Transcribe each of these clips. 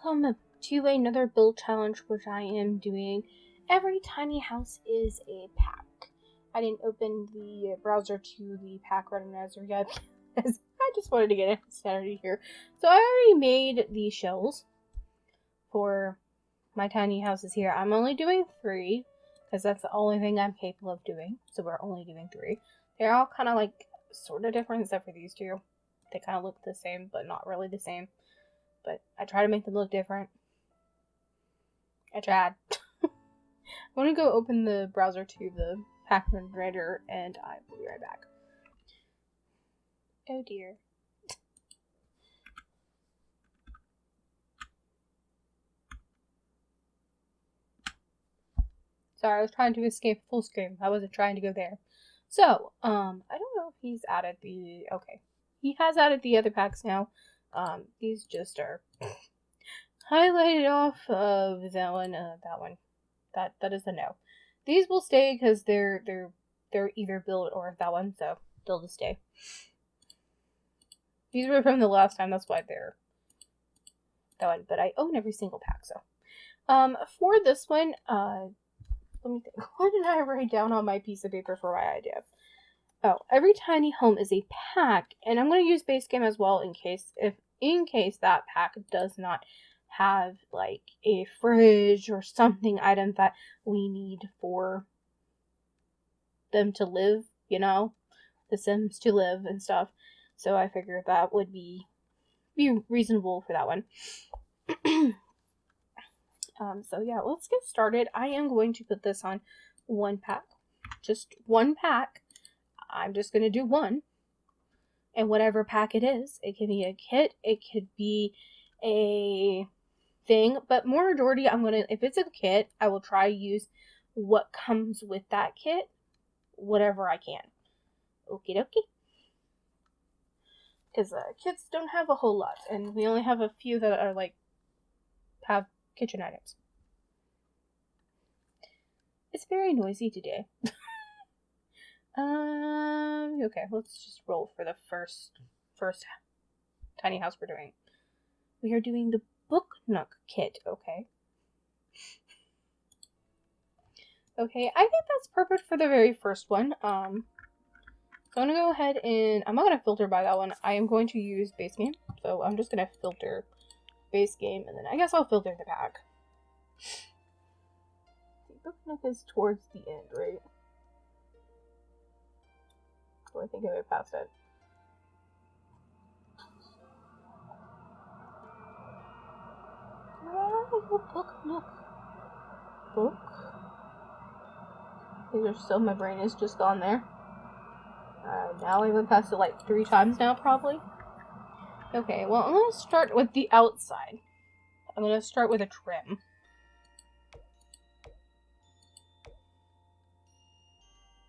welcome to another build challenge, which I am doing. Every tiny house is a pack. I didn't open the browser to the pack randomizer yet, because I just wanted to get it started here. So I already made the shells for my tiny houses here. I'm only doing 3, because that's the only thing I'm capable of doing. So we're only doing 3. They're all kind of like sort of different, except for these two. They kind of look the same, but not really the same. But I try to make them look different. I tried. I'm going to go open the browser to the pack generator, and I will be right back. Oh dear. Sorry, I was trying to escape full screen. I wasn't trying to go there. So, I don't know if he's added the... Okay. He has added the other packs now. These just are highlighted off of that one. That is a no. These will stay because they're either build or that one, so they'll just stay. These were from the last time, that's why they're that one. But I own every single pack, so for this one, let me think. What did I write down on my piece of paper for my idea? Oh, every tiny home is a pack, and I'm going to use base game as well in case that pack does not have like a fridge or something item that we need for them to live, you know, the Sims to live and stuff. So I figured that would be reasonable for that one. So yeah, let's get started. I am going to put this on one pack, just one pack. I'm just going to do one, and whatever pack it is, it can be a kit, it could be a thing, but more majority, if it's a kit, I will try to use what comes with that kit, whatever I can. Okie dokie. Because kits don't have a whole lot, and we only have a few that are have kitchen items. It's very noisy today. Okay, let's just roll for the first tiny house we're doing. We are doing the Book Nook kit, okay. Okay, I think that's perfect for the very first one. So I'm gonna go ahead and, I'm not gonna filter by that one. I am going to use base game. So I'm just gonna filter base game, and then I guess I'll filter the pack. The Book Nook is towards the end, right? Oh, I think I went past it. Book Nook. Book? These are still, my brain is just gone there. Now I went past it like 3 times now, probably. Okay, well, I'm gonna start with the outside. I'm gonna start with a trim.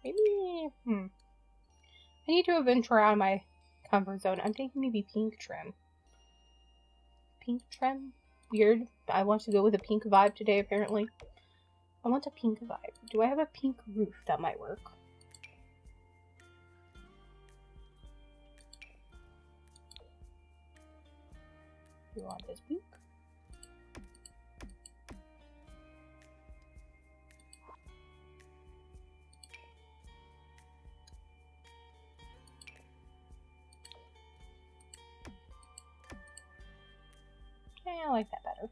Maybe, I need to venture out of my comfort zone. I'm thinking maybe pink trim. Pink trim? Weird. I want to go with a pink vibe today, apparently. I want a pink vibe. Do I have a pink roof that might work? You want this pink? Okay, I like that better.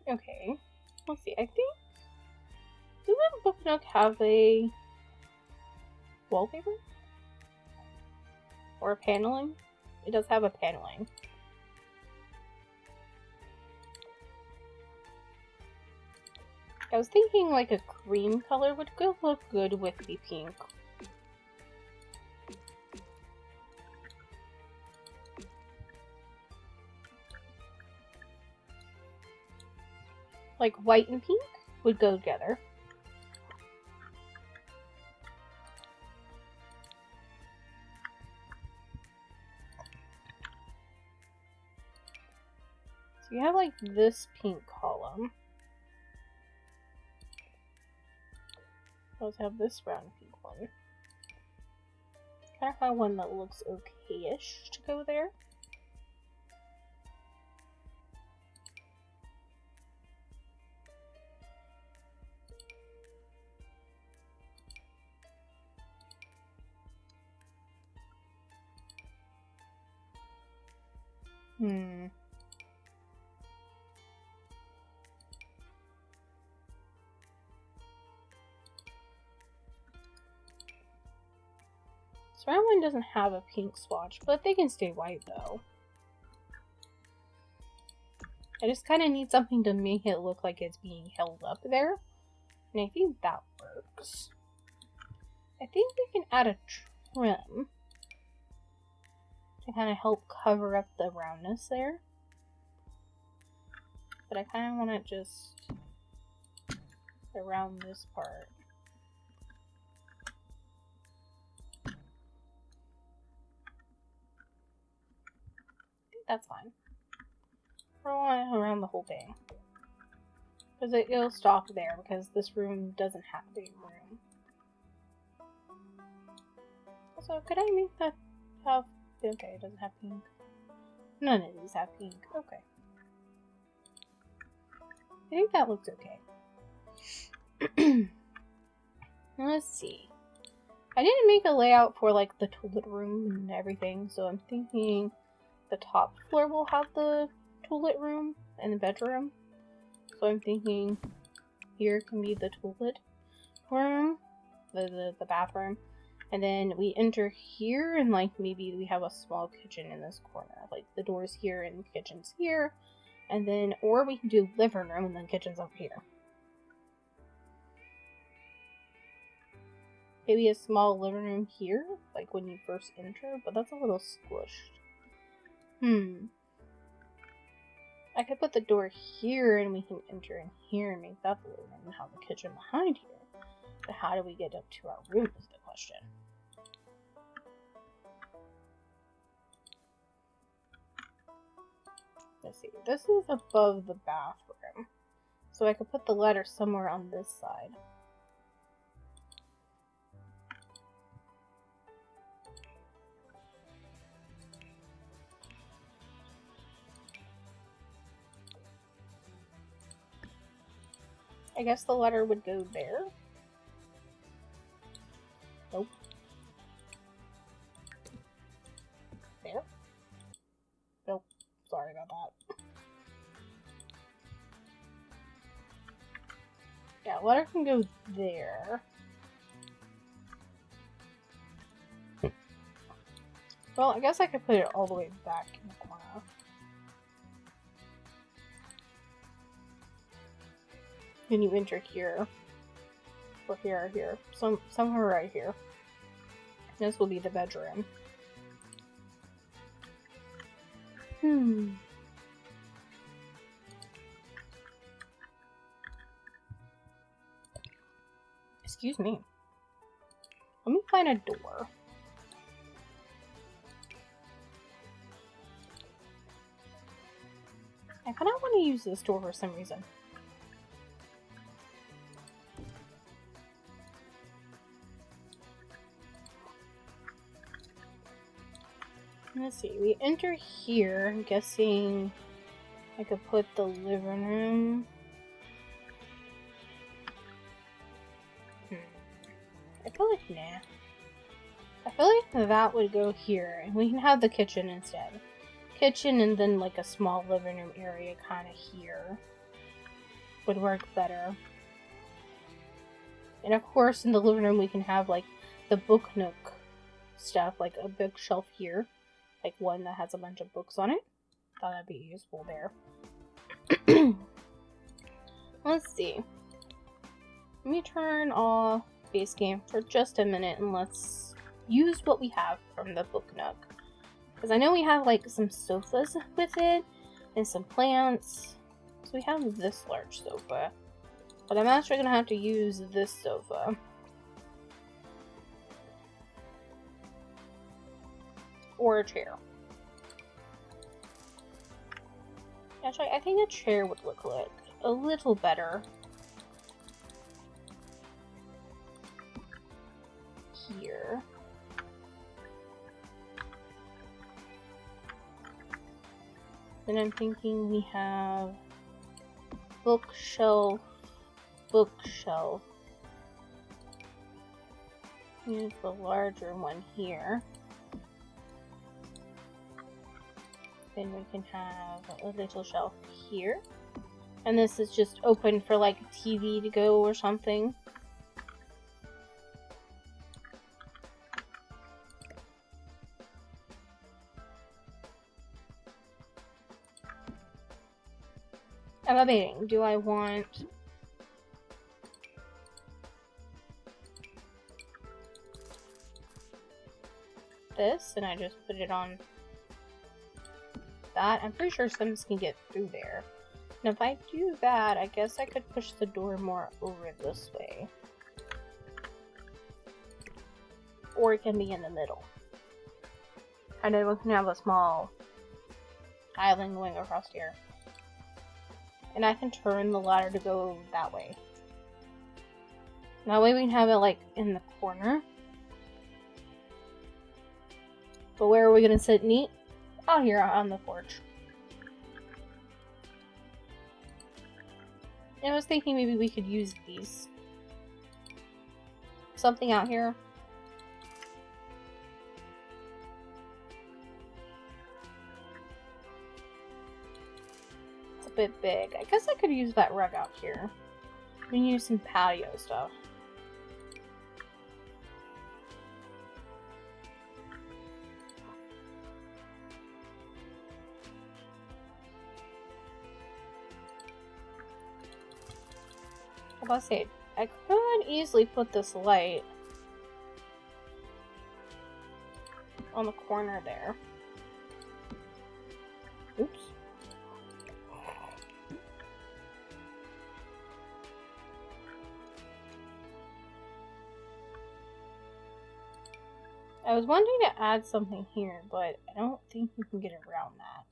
Okay, let's see, I think, doesn't Book Nook have a wallpaper? Or a paneling? It does have a paneling. I was thinking like a cream color would look good with the pink. Like white and pink would go together. So you have like this pink column. Let's have this round pink one. Kind of find one that looks okay-ish to go there. So round one doesn't have a pink swatch, but they can stay white though. I just kind of need something to make it look like it's being held up there. And I think that works. I think we can add a trim to kind of help cover up the roundness there. But I kind of want it just around this part. I think that's fine. I want it around the whole thing. Because it'll stop there because this room doesn't have a room. Also, could I make that have... Okay, it doesn't have pink. None of these have pink. Okay. I think that looks okay. Let's see. I didn't make a layout for like the toilet room and everything, so I'm thinking the top floor will have the toilet room and the bedroom. So I'm thinking here can be the toilet room, the bathroom, and then we enter here and like maybe we have a small kitchen in this corner. Like the door's here and the kitchen's here. And then, or we can do living room and then kitchen's over here. Maybe a small living room here, like when you first enter, but that's a little squished. I could put the door here and we can enter in here and make that the living room and have the kitchen behind here. But how do we get up to our room is the question. Let's see, this is above the bathroom. So I could put the ladder somewhere on this side. I guess the ladder would go there. Nope. There? Nope. Sorry about that. Yeah, ladder can go there. Well, I guess I could put it all the way back in the corner. Then you enter here. Or here, or here. Somewhere right here. This will be the bedroom. Excuse me. Let me find a door. I kind of want to use this door for some reason. Let's see, we enter here. I'm guessing I could put the living room. I feel like, nah. I feel like that would go here, and we can have the kitchen instead. Kitchen and then like a small living room area kind of here would work better. And of course, in the living room we can have like the book nook stuff, like a bookshelf here. Like one that has a bunch of books on it. Thought that'd be useful there. Let's see. Let me turn off base game for just a minute and let's use what we have from the book nook. Because I know we have like some sofas with it and some plants. So we have this large sofa. But I'm actually going to have to use this sofa. Or a chair. Actually, I think a chair would look like a little better. Here. Then I'm thinking we have bookshelf, bookshelf. Use the larger one here. Then we can have a little shelf here. And this is just open for like a TV to go or something. I'm debating. Do I want this and I just put it on that? I'm pretty sure Sims can get through there. And if I do that, I guess I could push the door more over this way. Or it can be in the middle. And then we can have a small island going across here. And I can turn the ladder to go that way. That way we can have it like in the corner. But where are we gonna sit and eat? Out here on the porch. And I was thinking maybe we could use these. Something out here. It's a bit big. I guess I could use that rug out here. We can use some patio stuff. Let's see. I could easily put this light on the corner there. Oops. I was wanting to add something here, but I don't think you can get around that.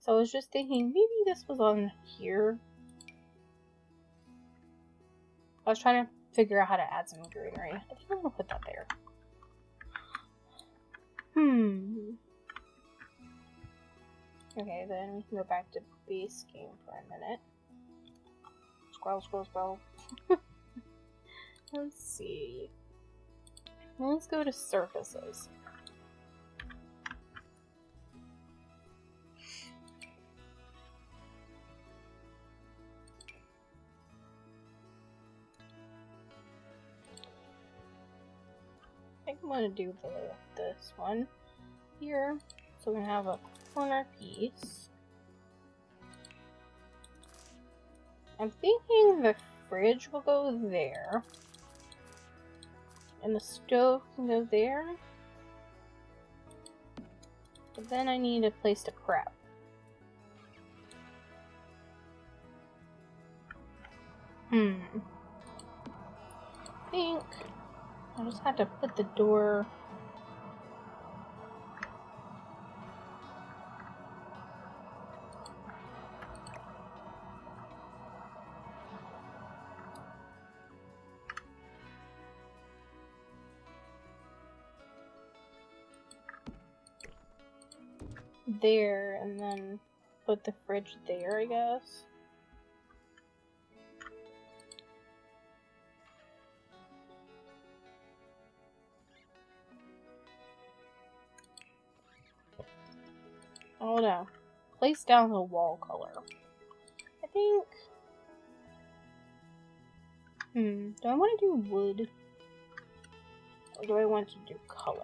So I was just thinking maybe this was on here. I was trying to figure out how to add some greenery. I think I'm gonna put that there. Okay, then we can go back to base game for a minute. Scroll, scroll, scroll. Let's see. Let's go to surfaces. I think I'm going to do this one here. So we're going to have a corner piece. I'm thinking the fridge will go there. And the stove can go there. But then I need a place to prep. I think I just have to put the door there and then put the fridge there, I guess. Oh no. Place down the wall color. I think... do I want to do wood? Or do I want to do color?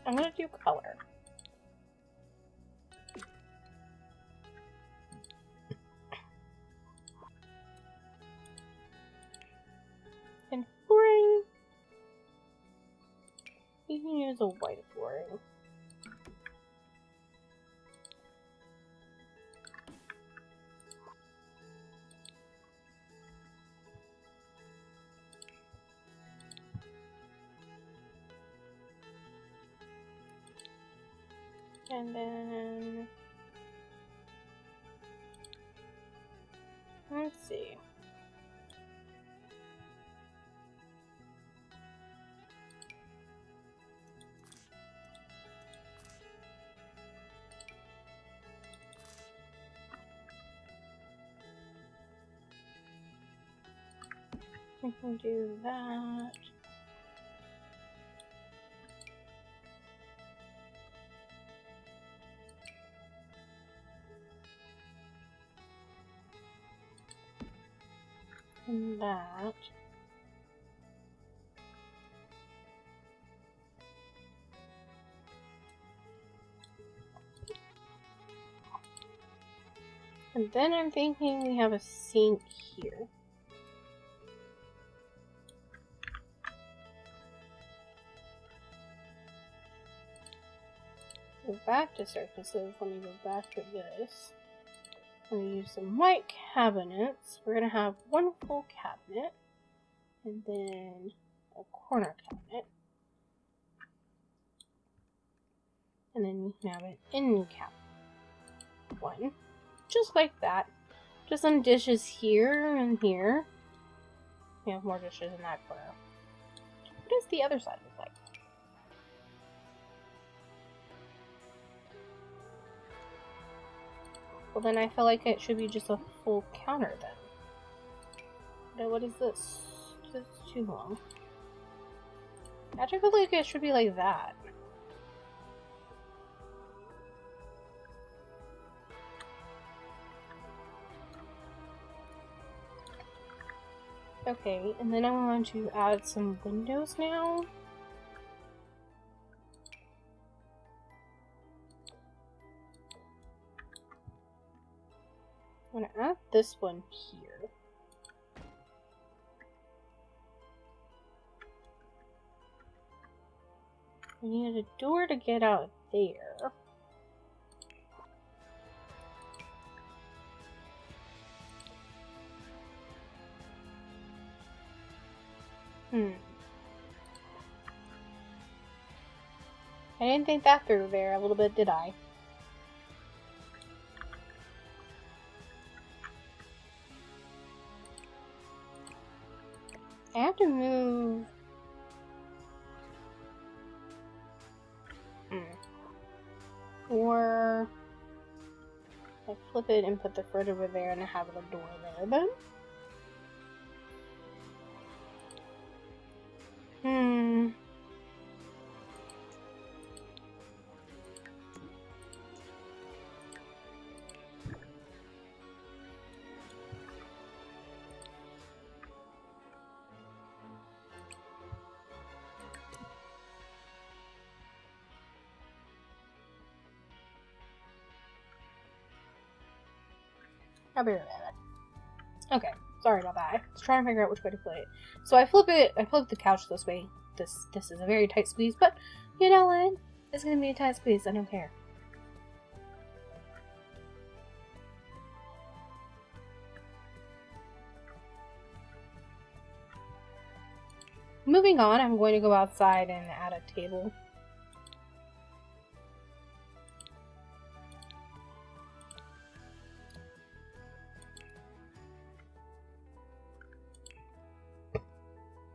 I'm gonna do color. And flooring. You can use a white flooring. And then, let's see. We can do that. And that. And then I'm thinking we have a sink here. Go back to surfaces. Let me go back to this. I'm going to use some white cabinets. We're going to have one full cabinet. And then a corner cabinet. And then we can have an end cabinet. One. Just like that. Just some dishes here and here. We have more dishes in that corner. What does the other side look like? Well, then I feel like it should be just a full counter then. But what is this? This is too long. I actually feel like it should be like that. Okay, and then I want to add some windows now. I'm going to add this one here. We need a door to get out there. I didn't think that through there a little bit, did I? I have to move. Or I flip it and put the fridge over there and I have a door there then. I'll be right back. Okay, sorry about that. I was trying to figure out which way to play it. So I flip the couch this way. This is a very tight squeeze, but you know what? It's gonna be a tight squeeze, I don't care. Moving on, I'm going to go outside and add a table.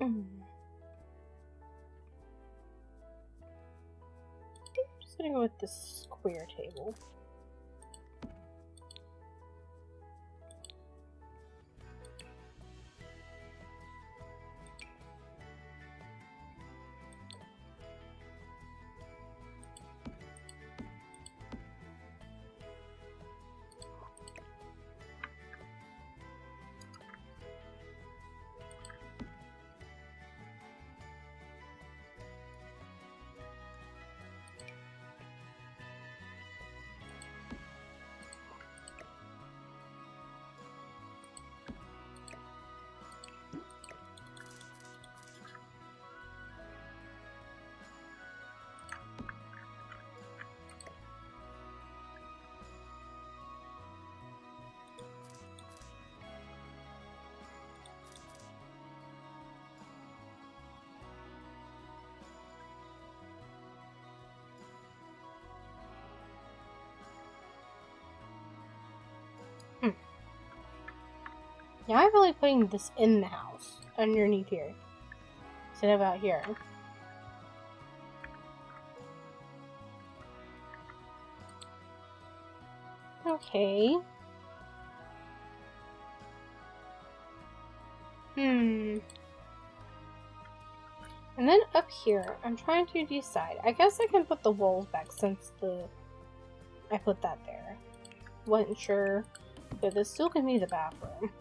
I'm just gonna go with this square table. Now I'm really putting this in the house, underneath here, instead of out here. Okay. And then up here, I'm trying to decide. I guess I can put the walls back since I put that there. Wasn't sure, but this still can be the bathroom.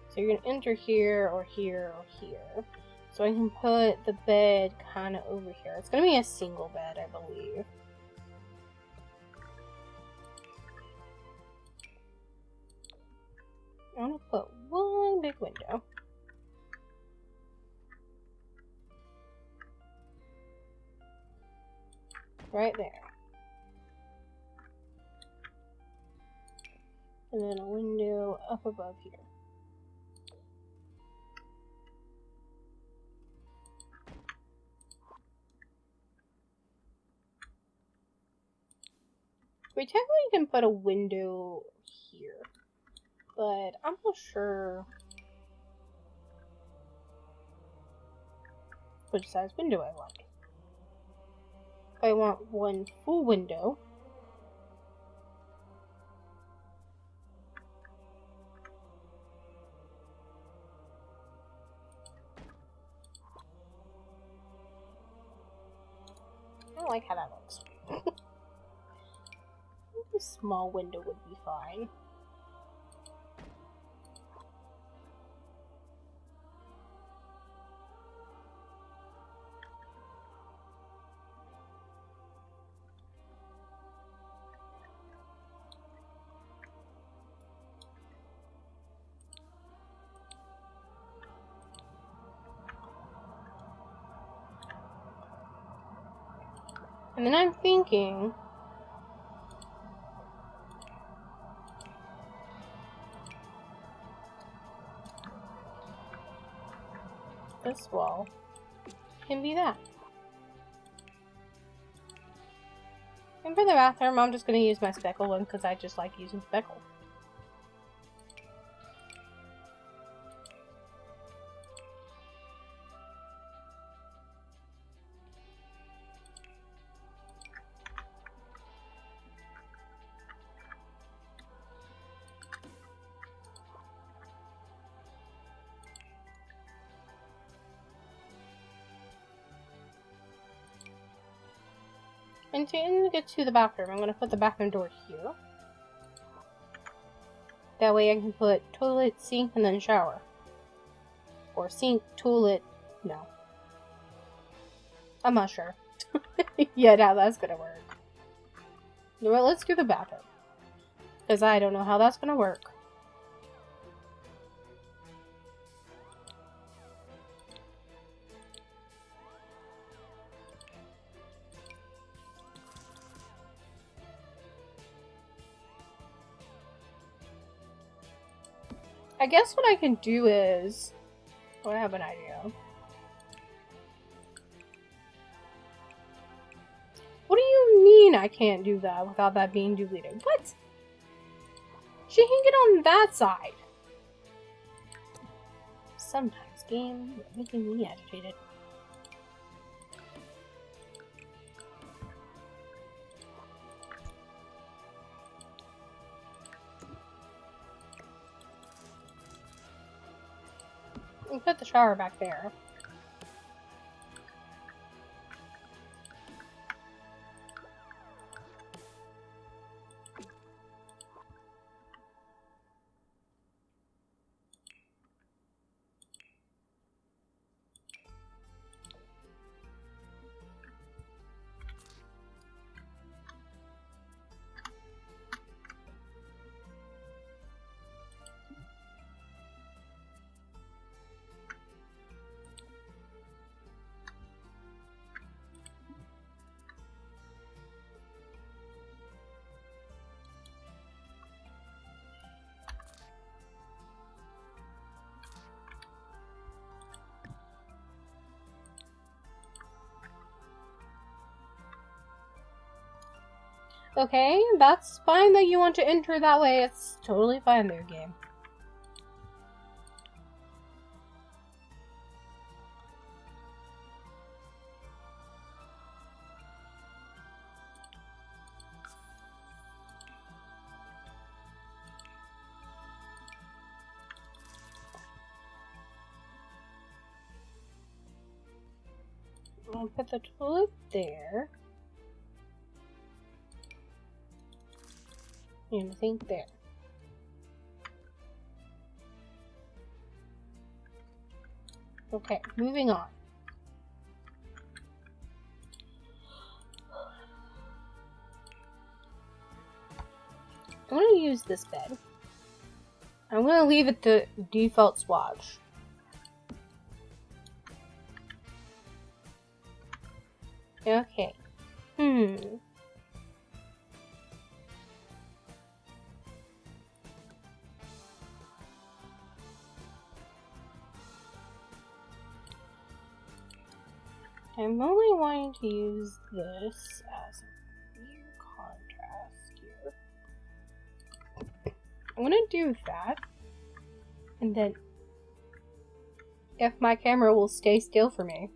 So you're gonna enter here or here or here. So I can put the bed kind of over here. It's gonna be a single bed, I believe. I want to put one big window. Right there. And then a window up above here. We technically can put a window here, but I'm not sure which size window I want. I want one full window. I don't like how that looks. A small window would be fine. And then I'm thinking this wall can be that. And for the bathroom, I'm just going to use my speckle one because I just like using speckle. And to get to the bathroom, I'm going to put the bathroom door here. That way I can put toilet, sink, and then shower. Or sink, toilet, no. I'm not sure. Yeah, now that's going to work. Well, let's do the bathroom. Because I don't know how that's going to work. I guess what I can do is... Oh, I have an idea. What do you mean I can't do that without that being deleted? What? She can get on that side. Sometimes, game, you're making me agitated. We put the shower back there. Okay, that's fine that you want to enter that way. It's totally fine there, game. I'll put the toilet there. And the sink there. Okay, moving on. I'm going to use this bed. I'm going to leave it to default swatch. Okay. I'm only wanting to use this as a weird contrast here. I'm gonna do that, and then if my camera will stay still for me,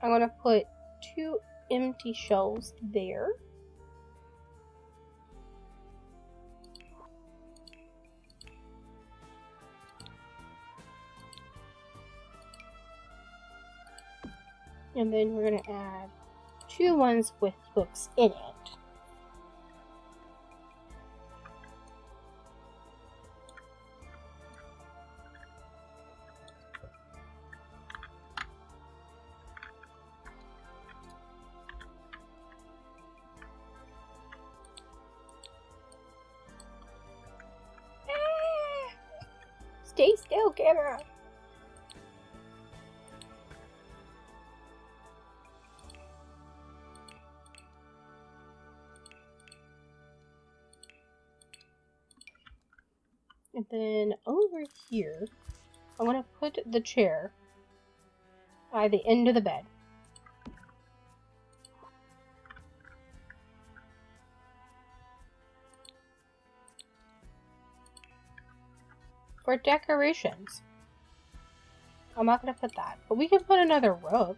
I'm gonna put 2 empty shelves there. And then we're going to add 2 ones with books in it. Stay still, camera! And then over here, I'm going to put the chair by the end of the bed. For decorations. I'm not going to put that, but we can put another rug.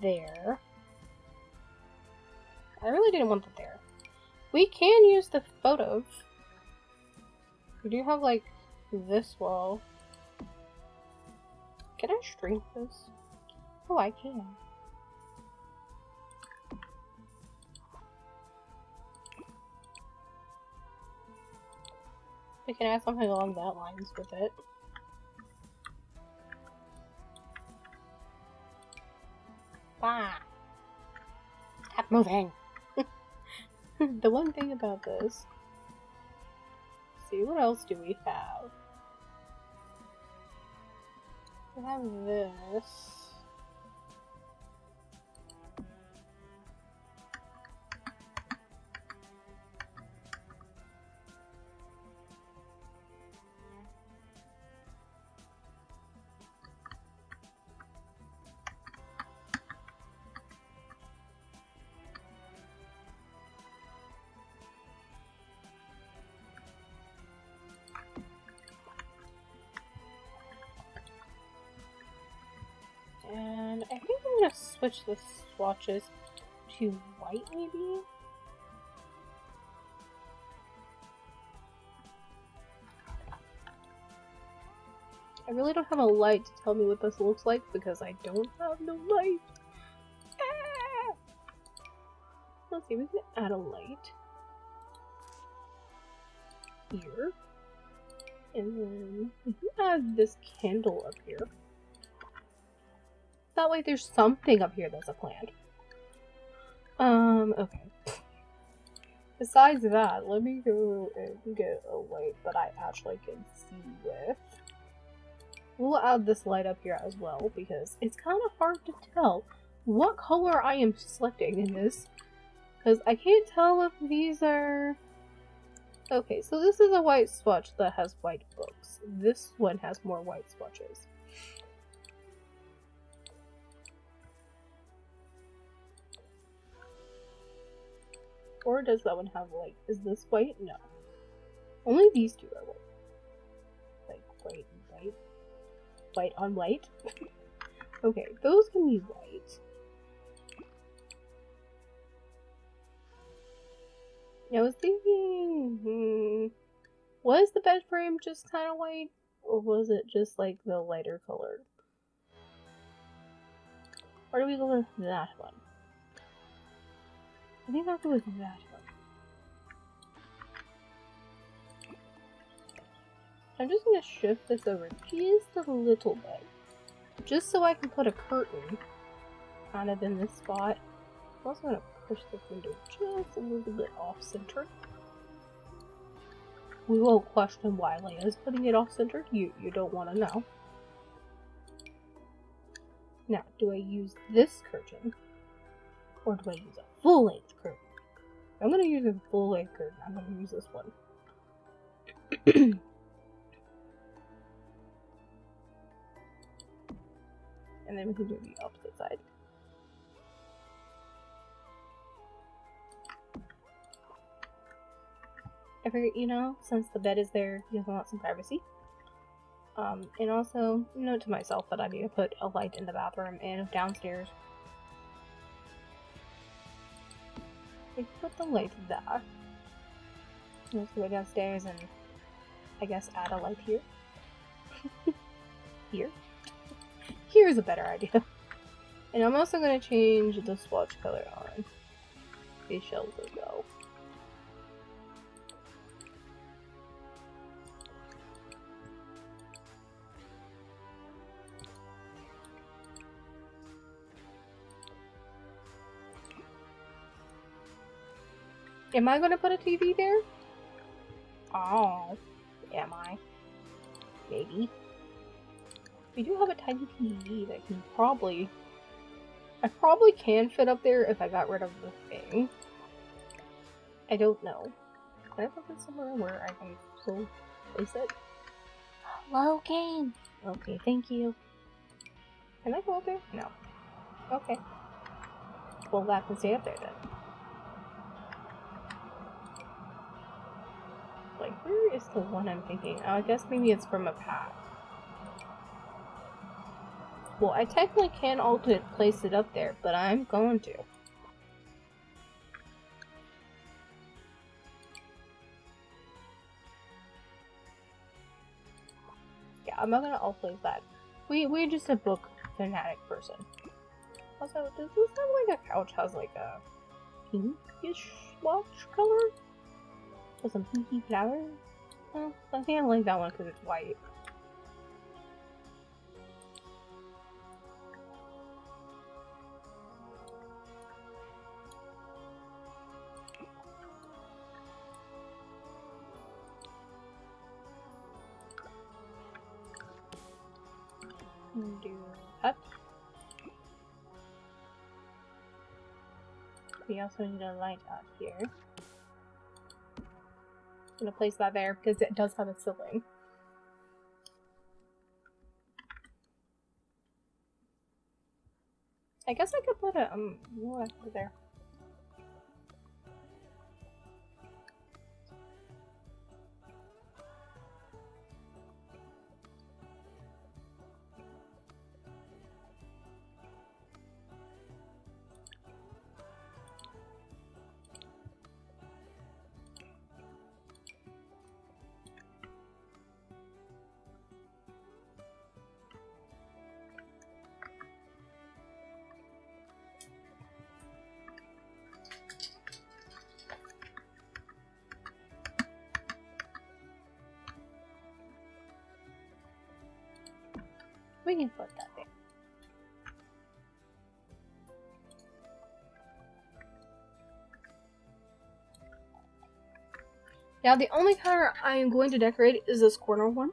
There. I really didn't want that there. We can use the photos. We do have, like, this wall. Can I shrink this? Oh, I can. We can add something along that lines with it. Bah! Stop moving! The one thing about this, see, what else do we have? We have this. And I think I'm gonna switch the swatches to white, maybe? I really don't have a light to tell me what this looks like because I don't have no light. Ah! Let's see, we can add a light here. And then we can add this candle up here. That way there's something up here that's a plant. Okay. Besides that, let me go and get a light that I actually can see with. We'll add this light up here as well, because it's kind of hard to tell what color I am selecting in this. Because I can't tell if these are... Okay, so this is a white swatch that has white books. This one has more white swatches. Or does that one have white? Is this white? No. Only these two are white. Like, white and white. White on white. Okay, those can be white. I was thinking... Was the bed frame just kind of white, or was it just like the lighter colored? Or do we go with that one? I think I'll go with that one. I'm just going to shift this over just a little bit. Just so I can put a curtain kind of in this spot. I'm also going to push this window just a little bit off-center. We won't question why Leia's putting it off-center. You don't want to know. Now, do I use this curtain? Or do I use a full-length curtain? I'm going to use a full-length curtain. I'm going to use this one. And then we can do the opposite side. I figured, you know, since the bed is there, you want some privacy. And also, note to myself that I need to put a light in the bathroom and downstairs. I put the light there. Let's go downstairs and, I guess, add a light here. Here. Here's a better idea. And I'm also going to change the swatch color on these shelves as well. Am I going to put a TV there? Oh, am I? Maybe. We do have a tiny TV that can probably... I probably can fit up there if I got rid of the thing. I don't know. Can I put this somewhere where I can still place it? Hello, game! Okay, thank you. Can I go up there? No. Okay. Well, that can stay up there then. Like, where is the one I'm thinking? Oh, I guess maybe it's from a pack. Well, I technically can place it up there, but I'm going to. Yeah, I'm not gonna alt-place that. We're just a book fanatic person. Also, does this have like a couch has like a pinkish watch color? With some pinky flowers? Well, I think I like that one because it's white. Do that. We also need a light out here. I'm gonna place that there because it does have a ceiling. I guess I could put a what over there. We can put that there. Now the only color I am going to decorate is this corner one.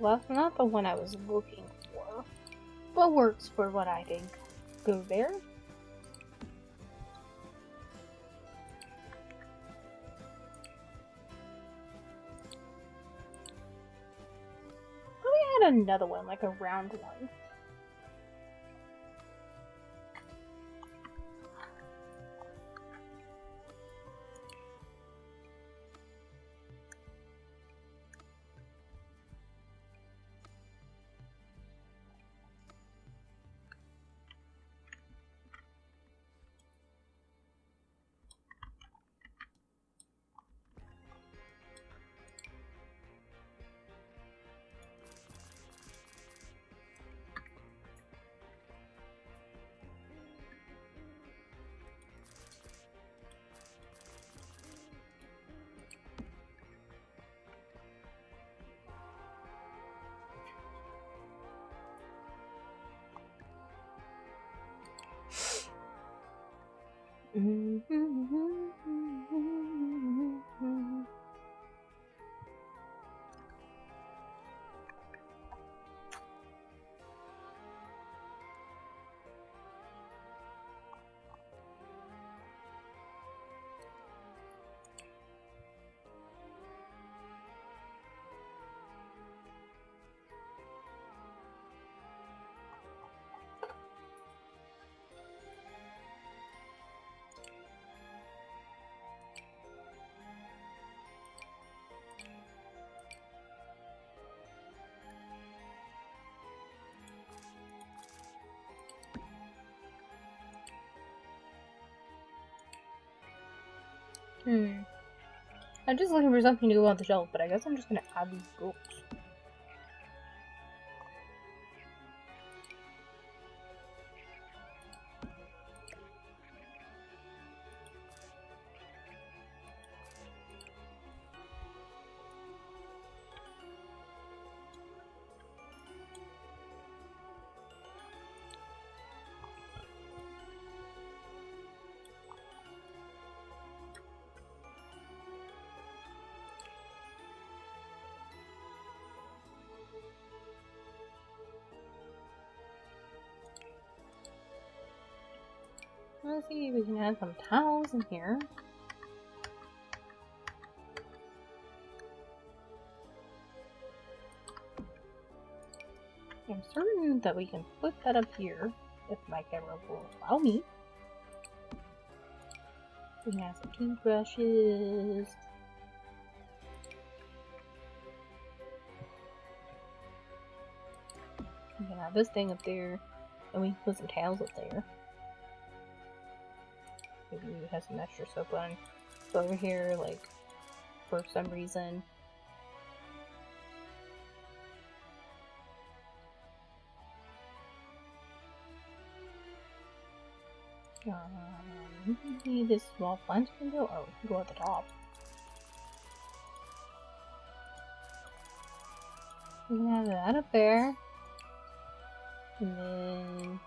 Well, that's not the one I was looking for. But works for what I think. Go there. Oh, we had another one, like a round one. I'm just looking for something to go on the shelf, but I guess I'm just gonna add these books. Let's see if we can add some towels in here. I'm certain that we can put that up here, if my camera will allow me. We can add some toothbrushes. We can have this thing up there, and we can put some towels up there. Maybe we have some extra soap on over here, like, for some reason. Maybe this small plant can go? Oh, it can go at the top. We can have that up there. And then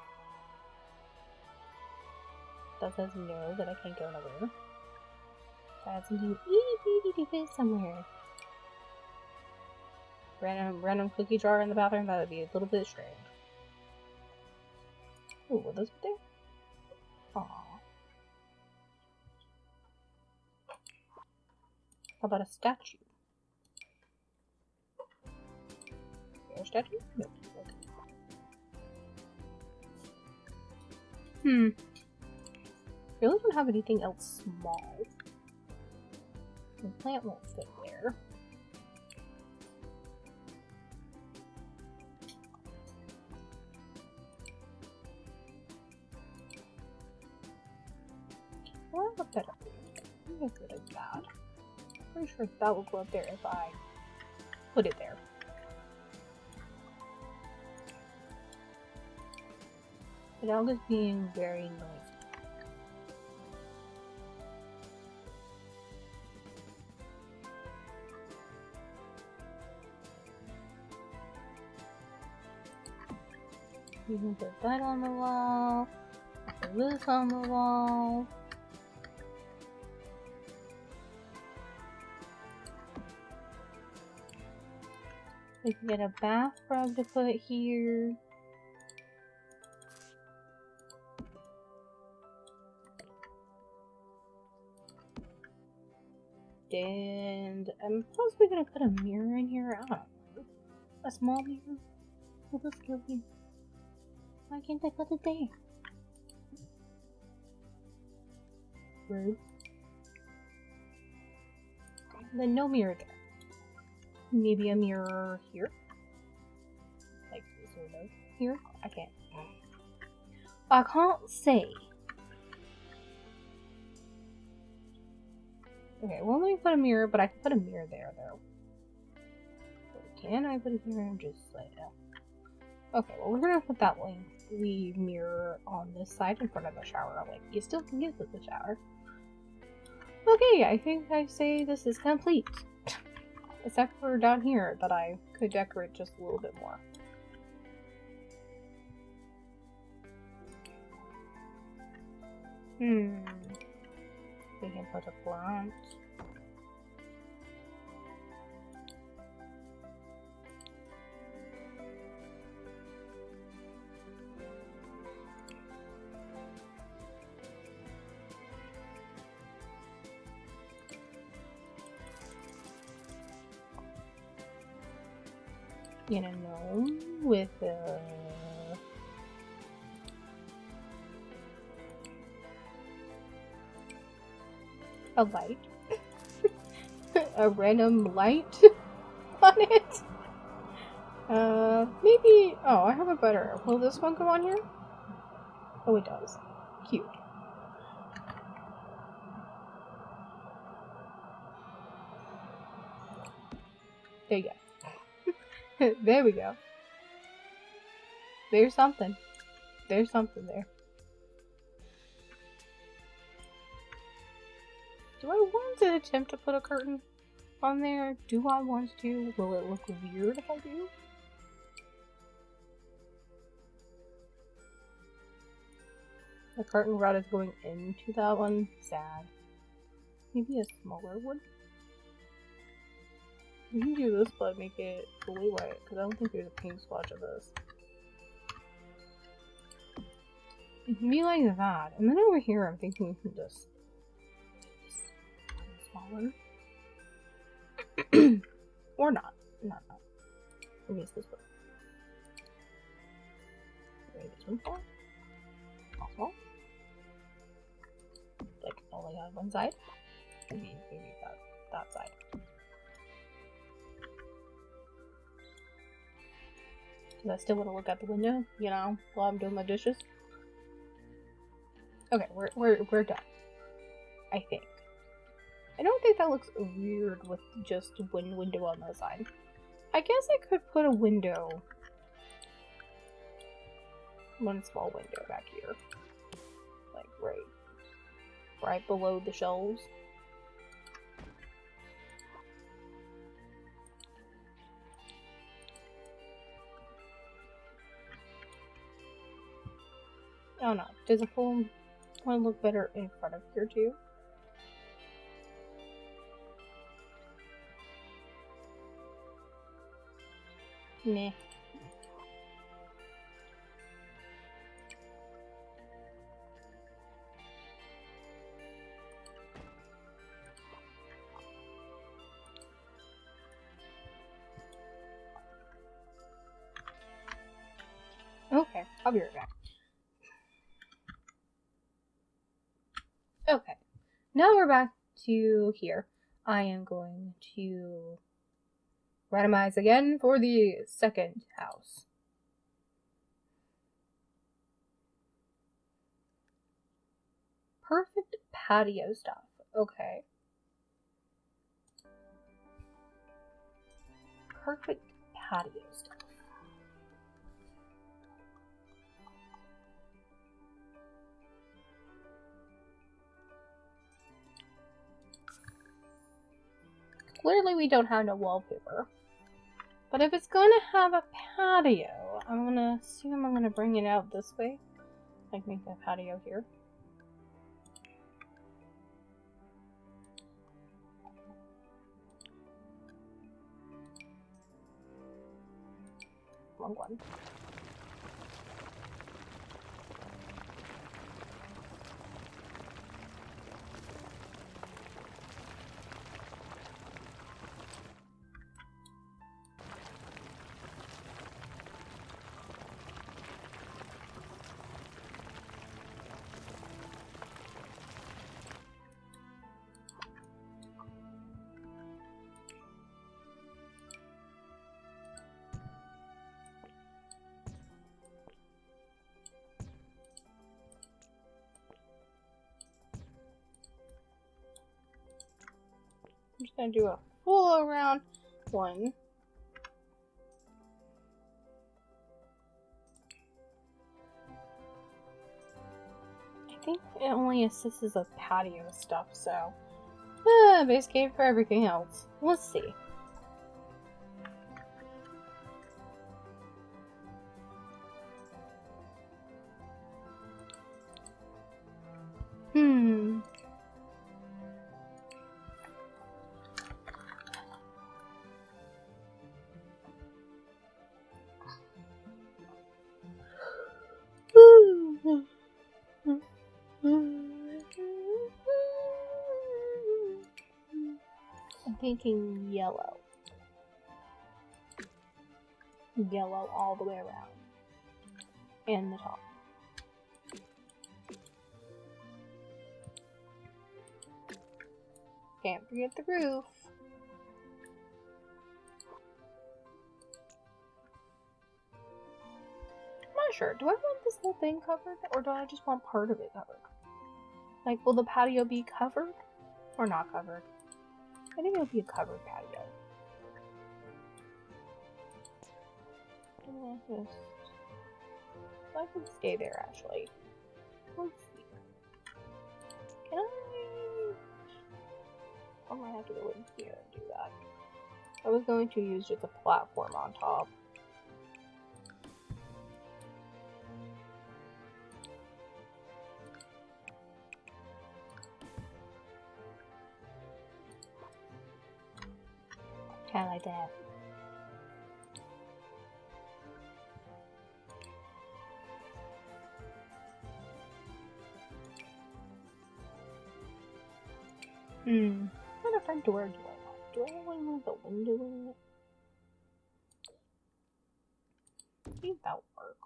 that says no, that I can't go nowhere. That's something itty bitty bit somewhere. Random cookie jar in the bathroom, that would be a little bit strange. Ooh, will those be there? Aww. How about a statue? Is there a statue? No. Okay. I really don't have anything else small. The plant won't fit there. Well, I'll put that up there. I'm gonna get rid of that. Pretty sure that will go up there if I put it there. The dog is being very noisy. You can put that on the wall, put this on the wall. We can get a bathtub to put here. And I'm possibly gonna put a mirror in here. I don't know. A small mirror. Will this kill me? Why can't I put it there? Rude. Then no mirror there. Maybe a mirror here. Like sort of here. I can't say. Okay, well let me put a mirror, but I can put a mirror there though. Can I put a mirror just like that? Okay, well we're gonna put that the mirror on this side in front of the shower. Like you still can get to the shower. Okay, I think I say this is complete. Except for down here that I could decorate just a little bit more. We can put a plant. You know, with a light. A random light on it. Maybe. Oh, I have a better. Will this one go on here? Oh, it does. Cute. There you go. There we go. There's something. There's something there. Do I want to attempt to put a curtain on there? Do I want to? Will it look weird if I do? The curtain rod is going into that one. Sad. Maybe a smaller one? We can do this, but make it fully white, because I don't think there's a pink swatch of this. It can be like that. And then over here, I'm thinking we can just smaller. Or not. Not. Maybe it's this one. Maybe this one small. Small. Like only on one side. Maybe that side. Because I still want to look out the window, you know, while I'm doing my dishes. Okay, we're done. I think. I don't think that looks weird with just one window on the side. I guess I could put a window. One small window back here. Like right below the shelves. Oh no, does a full one look better in front of here too? Nah. Okay, I'll be right back. Okay, now we're back to here. I am going to randomize again for the second house. Perfect patio stuff. Okay. Perfect patio stuff. Clearly we don't have no wallpaper. But if it's gonna have a patio, I'm gonna assume I'm gonna bring it out this way. Like make the patio here. wrong one. I'm just gonna do a full around one. I think it only assists the patio stuff, so base game for everything else. Let's see. I'm thinking yellow. Yellow all the way around. And the top. Can't forget the roof. I'm not sure. Do I want this whole thing covered? Or do I just want part of it covered? Like, will the patio be covered? Or not covered? I think it'll be a covered patio. I can stay there, actually. Let's see. Can I might have to go in here and do that. I was going to use just a platform on top. Kinda like that. What kind of front door do I want? Do I want to move the window in it? I think that'll work.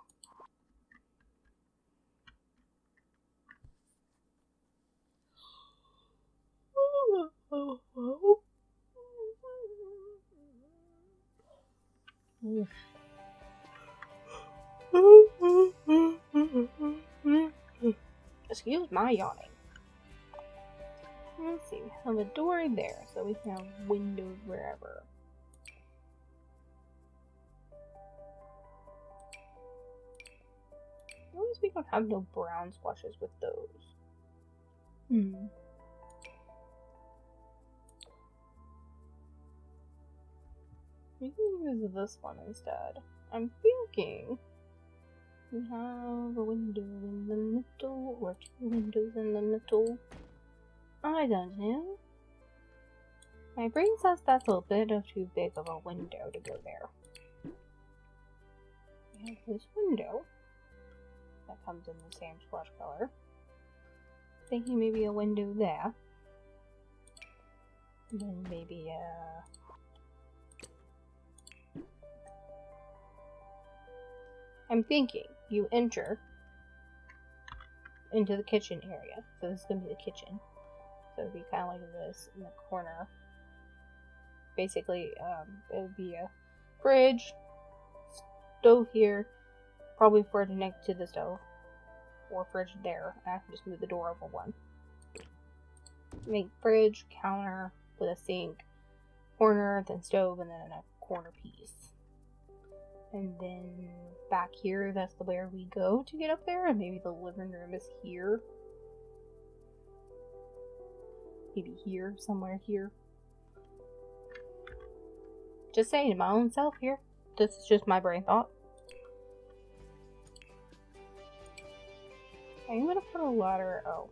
Excuse my yawning. Let's see, we have a door there, so we can have windows wherever. Notice we don't have no brown splashes with those. We can use this one instead. I'm thinking we have a window in the middle, or two windows in the middle. I don't know. My brain says that's a bit of too big of a window to go there. We have this window that comes in the same splash color. Thinking maybe a window there. And then maybe I'm thinking you enter into the kitchen area. So this is going to be the kitchen. So it would be kind of like this in the corner. Basically, it would be a fridge, stove here, probably fridge next to the stove, or fridge there. I can just move the door over one. Make fridge, counter with a sink, corner, then stove, and then a corner piece. And then back here, that's where we go to get up there, and maybe the living room is here. Maybe here, somewhere here. Just saying, my own self here. This is just my brain thought. I'm gonna put a ladder. Oh.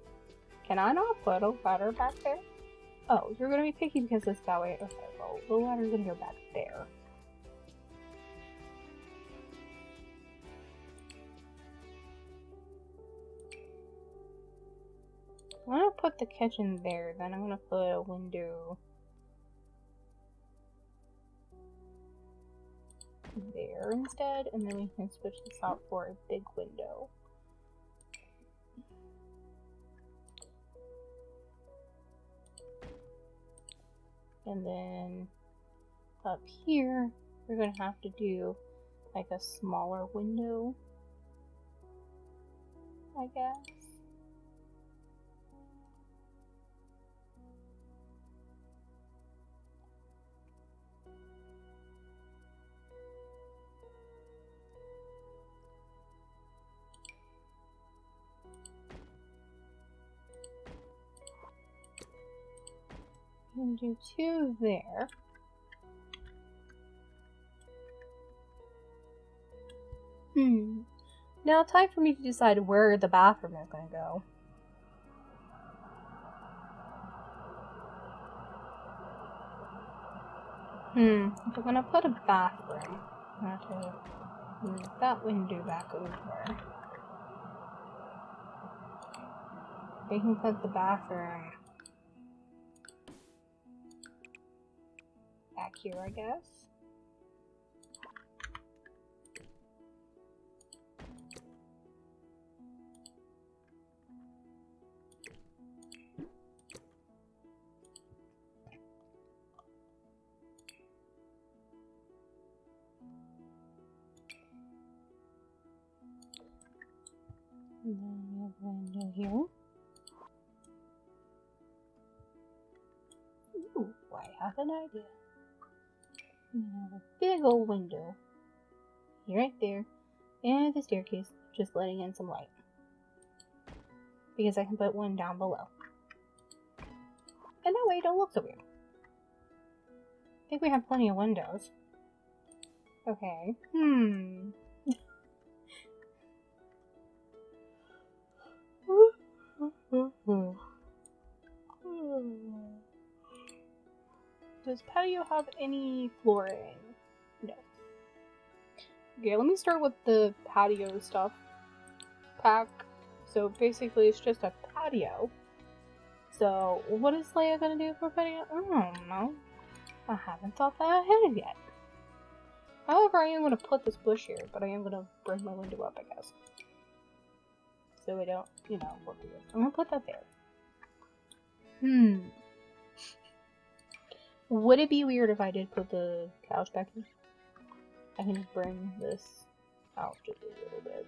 Can I not put a ladder back there? Oh, you're gonna be picky because this guy. Okay, well, the ladder's gonna go back there. I'm gonna put the kitchen there, then I'm gonna put a window there instead, and then we can switch this out for a big window. And then up here, we're gonna have to do like a smaller window, I guess. And do 2 there. Now time for me to decide where the bathroom is going to go. If I'm going to put a bathroom, I have to move that window back over. We can put the bathroom back here, I guess. And then we have a window here. Ooh, I have an idea. We have a big old window right there, and the staircase, just letting in some light. Because I can put one down below. And that way it don't look so weird. I think we have plenty of windows. Okay. Does patio have any flooring? No. Okay, let me start with the patio stuff pack. So basically it's just a patio. So what is Leia gonna do for patio? I don't know. I haven't thought that ahead yet. However, I am gonna put this bush here, but I am gonna bring my window up, I guess. So I don't, look weird. I'm gonna put that there. Would it be weird if I did put the couch back here? I can just bring this out just a little bit.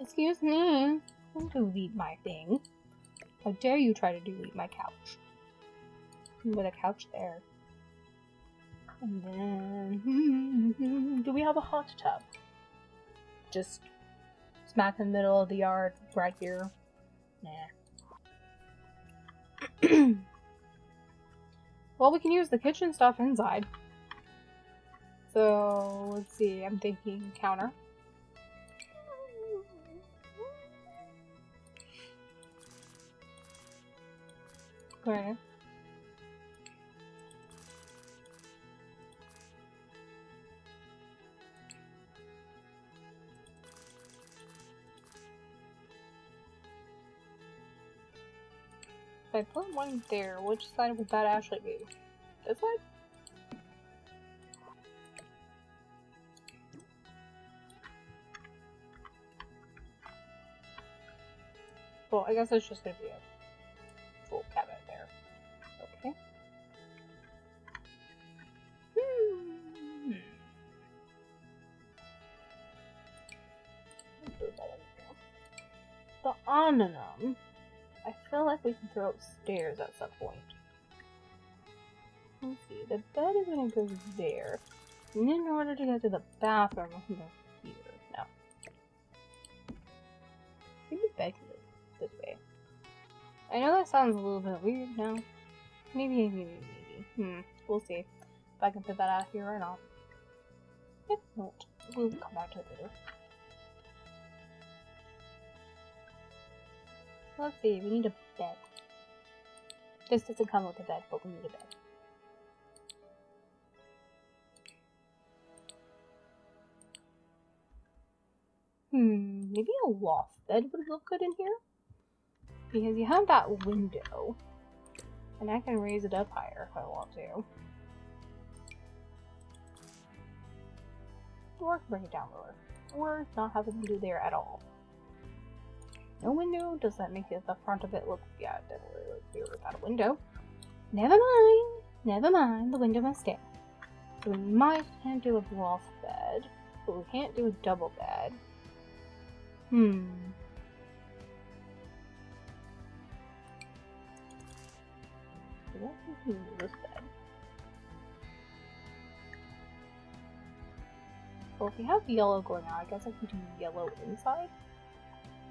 Excuse me. Don't delete my thing. How dare you try to delete my couch? With a couch there. And then... do we have a hot tub? Just smack in the middle of the yard, right here. Nah. Well, we can use the kitchen stuff inside. So, let's see, I'm thinking counter. Okay. If I put one there, which side would that actually be? This side? Well, I guess it's just gonna be a full cabinet there. Okay. The oninum. I feel like we can throw upstairs at some point. Let's see, the bed is gonna go there. And in order to get to the bathroom, I'm gonna go here. No. Maybe the bed can go this way. I know that sounds a little bit weird now. Maybe. We'll see if I can fit that out here or not. If not, we'll come back to it later. Let's see, we need a bed. This doesn't come with a bed, but we need a bed. Maybe a loft bed would look good in here. Because you have that window. And I can raise it up higher if I want to. Or bring it down lower. Or not have a window there at all. No window? Does that make the front of it look... Yeah, it definitely looks weird without a window. Never mind. Never mind. The window must stay. So we might can't do a loft bed. But we can't do a double bed. What is this bed? Well, if you have yellow going on, I guess I can do yellow inside.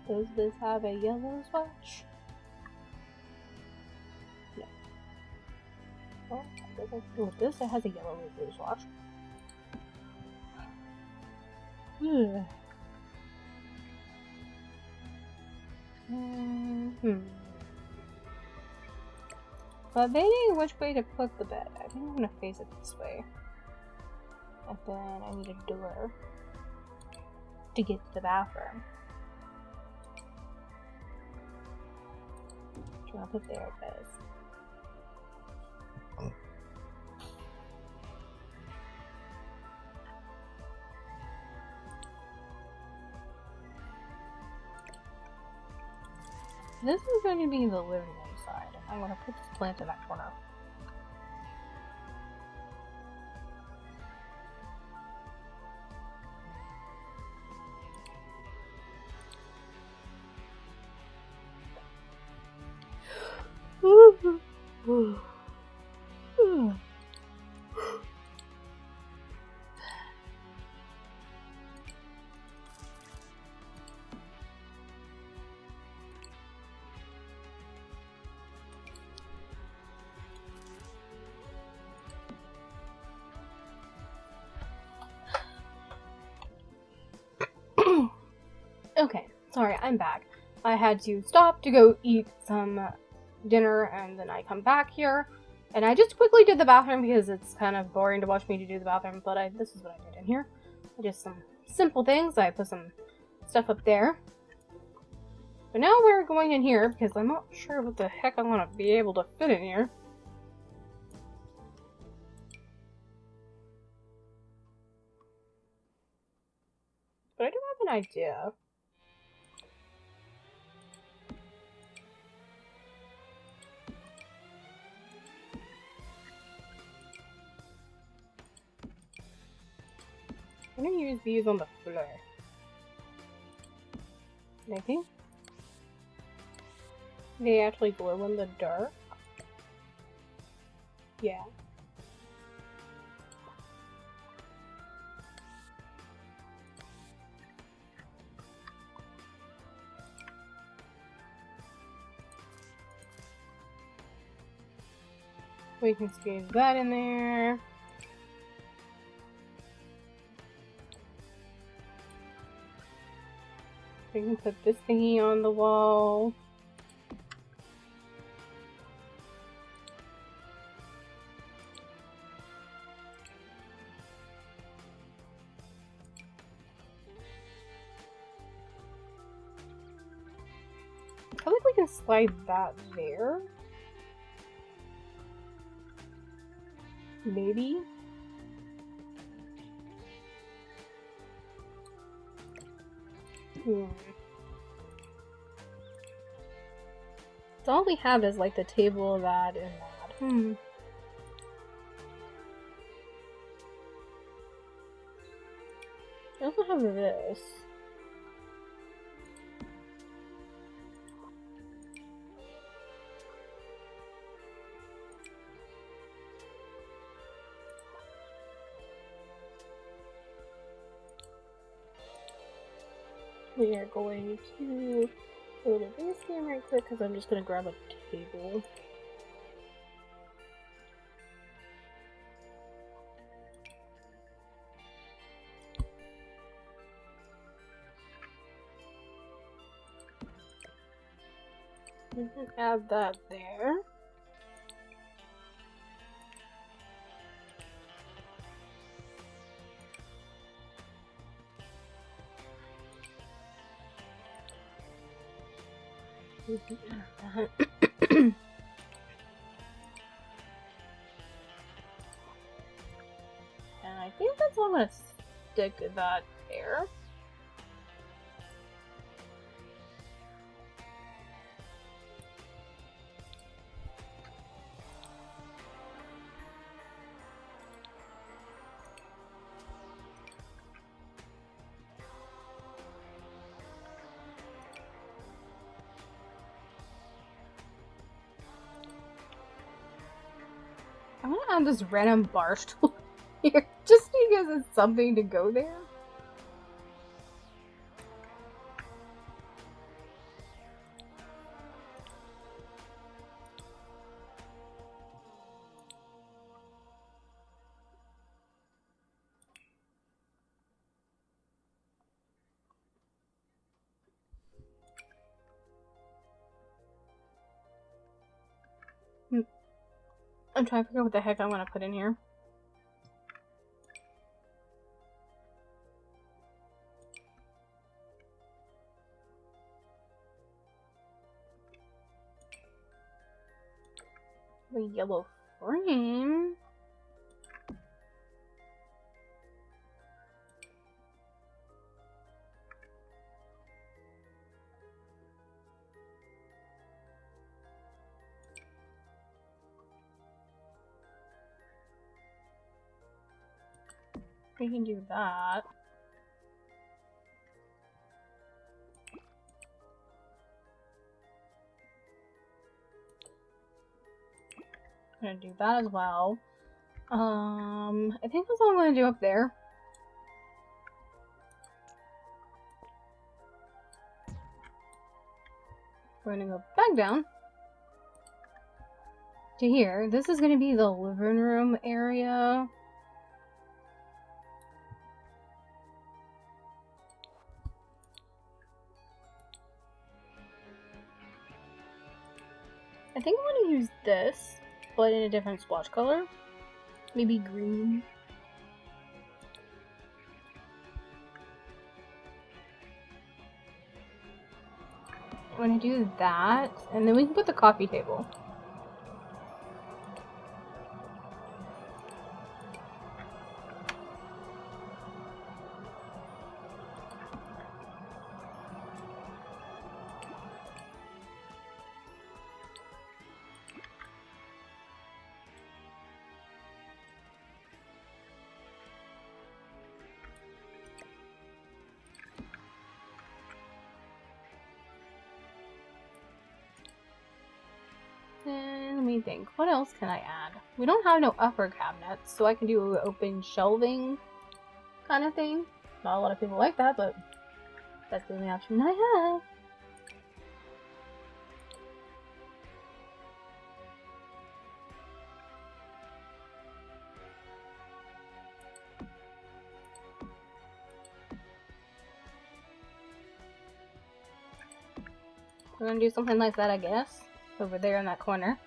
Does this have a yellow swatch? No. Well, I guess I can go with this. It has a yellow and blue swatch. But maybe which way to put the bed. I think I'm gonna face it this way. And then I need a door to get to the bathroom. Which I'll put there it is. This is going to be the living room side. I'm going to put this plant in that corner. Okay, sorry, I'm back. I had to stop to go eat some dinner, and then I come back here, and I just quickly did the bathroom because it's kind of boring to watch me to do the bathroom, but this is what I did in here. Just some simple things. I put some stuff up there. But now we're going in here because I'm not sure what the heck I'm going to be able to fit in here. But I do have an idea. I'm gonna use these on the floor. Maybe? They actually glow in the dark? Yeah. We can squeeze that in there. We can put this thingy on the wall. I feel like we can slide that there. Maybe. So all we have is like the table, that, and that. I also have this. We are going to go to this game right quick because I'm just going to grab a table. We can add that there. And I think that's all I'm gonna stick that there. I'm gonna add this random bar stool here just because it's something to go there. I'm trying to figure out what the heck I want to put in here. A yellow frame. We can do that. I'm gonna do that as well. I think that's all I'm gonna do up there. We're gonna go back down to here. This is gonna be the living room area. I think I want to use this, but in a different splotch color. Maybe green. I'm gonna do that, and then we can put the coffee table. And let me think, what else can I add? We don't have no upper cabinets, so I can do open shelving kind of thing. Not a lot of people like that, but that's the only option I have. We're gonna do something like that, I guess. Over there in that corner.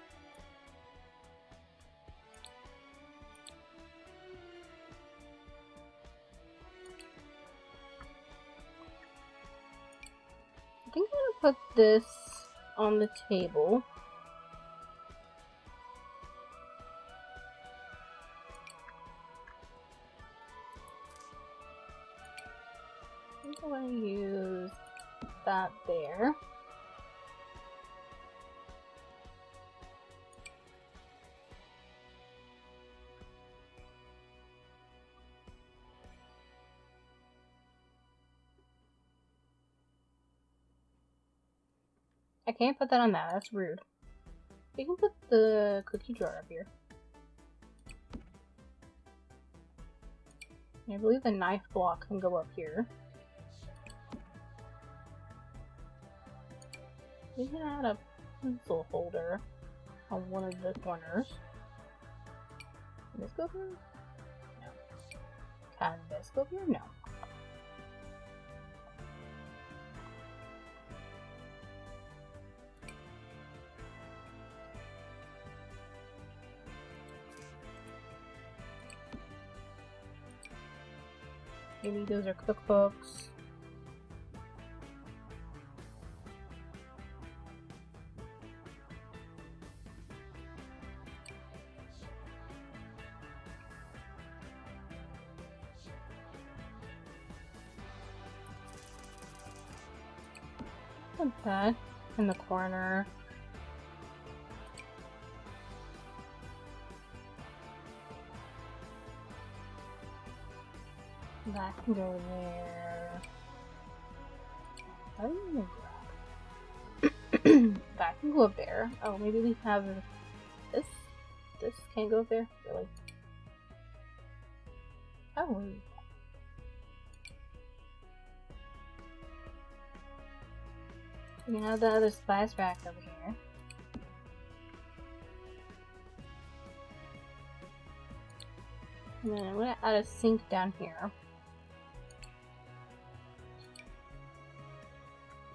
I think I'm gonna put this on the table. I think I'm gonna use that there. I can't put that on that, that's rude. We can put the cookie jar up here. I believe the knife block can go up here. We can add a pencil holder on one of the corners. Can this go here? No. Can this go here? No. Maybe those are cookbooks. Put that in the corner. That can go there. Oh. That can go up there. Oh, maybe we have this. This can't go up there? Really? Oh. We can have the other splash back over here. And then I'm gonna add a sink down here.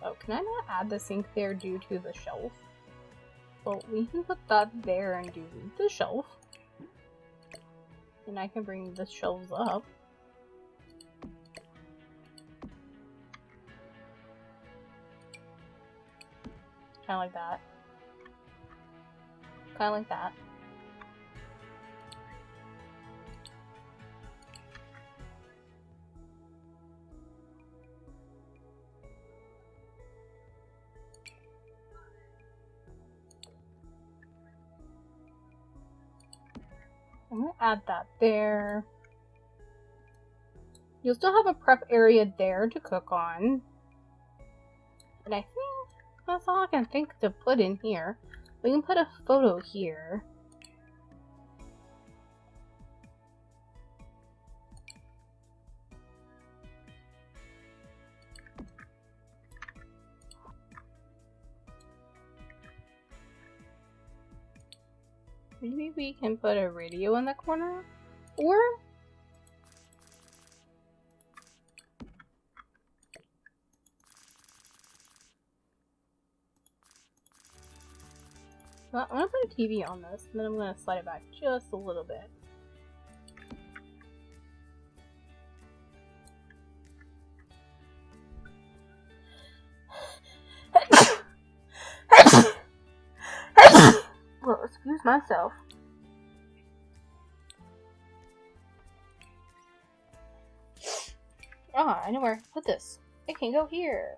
Oh, can I not add the sink there due to the shelf? Well, we can put that there and do the shelf. And I can bring the shelves up. Kinda like that. Kinda like that. I'm gonna add that there. You'll still have a prep area there to cook on. And I think that's all I can think to put in here. We can put a photo here. Maybe we can put a radio in the corner? Or well, I'm gonna put a TV on this, and then I'm gonna slide it back just a little bit. Well, excuse myself. Ah, I know where to put this. It can go here.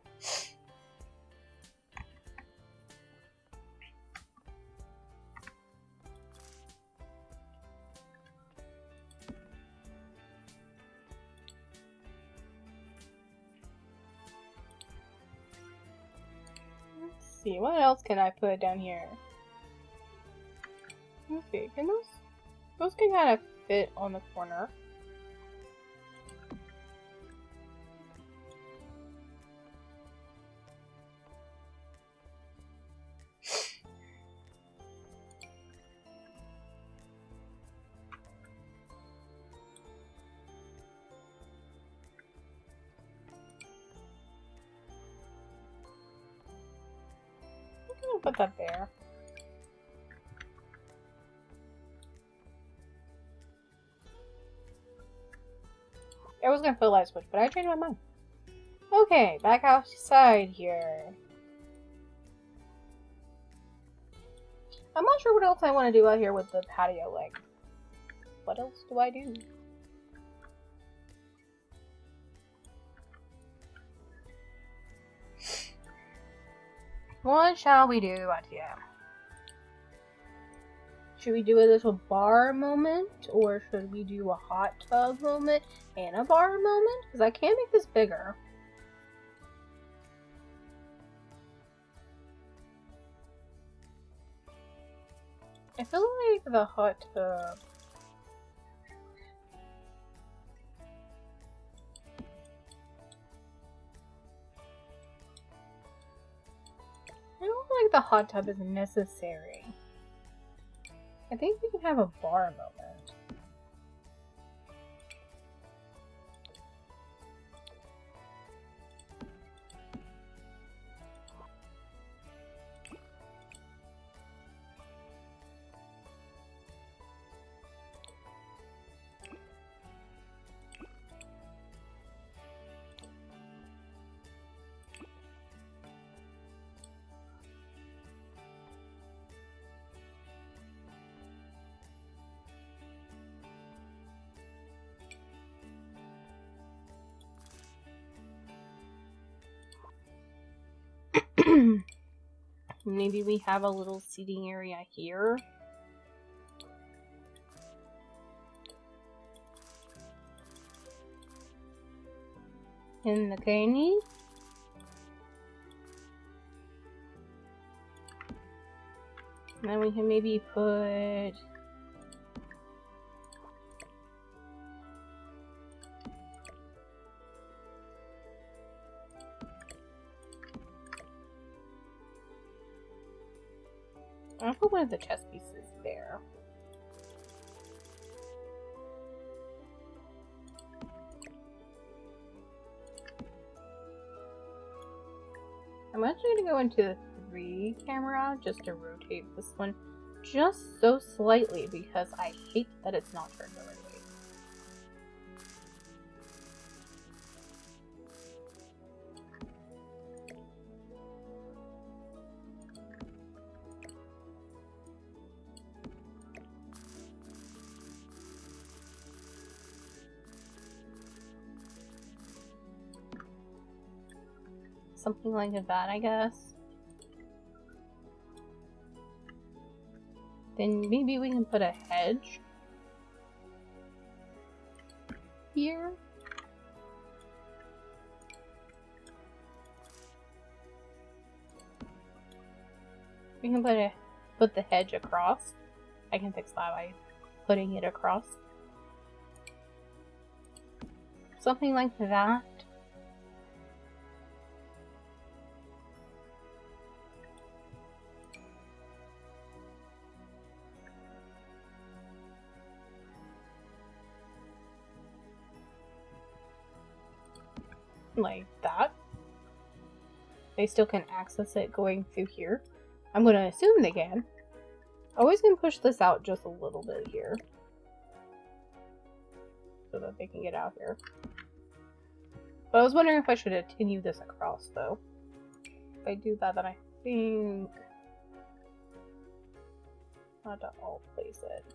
Let's see, what else can I put down here? Let's see, can those can kind of fit on the corner. I'm gonna put that there. I was gonna put a light switch, but I changed my mind. Okay, back outside here. I'm not sure what else I want to do out here with the patio, like, what else do I do? What shall we do out here? Should we do a little bar moment, or should we do a hot tub moment and a bar moment? Because I can make this bigger. I feel like the hot tub... I don't feel like the hot tub is necessary. I think we can have a bar moment. Maybe we have a little seating area here. In the candy. And then we can maybe put... I'll put one of the chess pieces there. I'm actually going to go into the 3 camera just to rotate this one just so slightly because I hate that it's not turned the right way. Something like that, I guess. Then maybe we can put a hedge here. We can put the hedge across. I can fix that by putting it across. Something like that. Like that. They still can access it going through here. I'm going to assume they can. Always going to push this out just a little bit here. So that they can get out here. But I was wondering if I should continue this across though. If I do that, then I think... how to alt place it.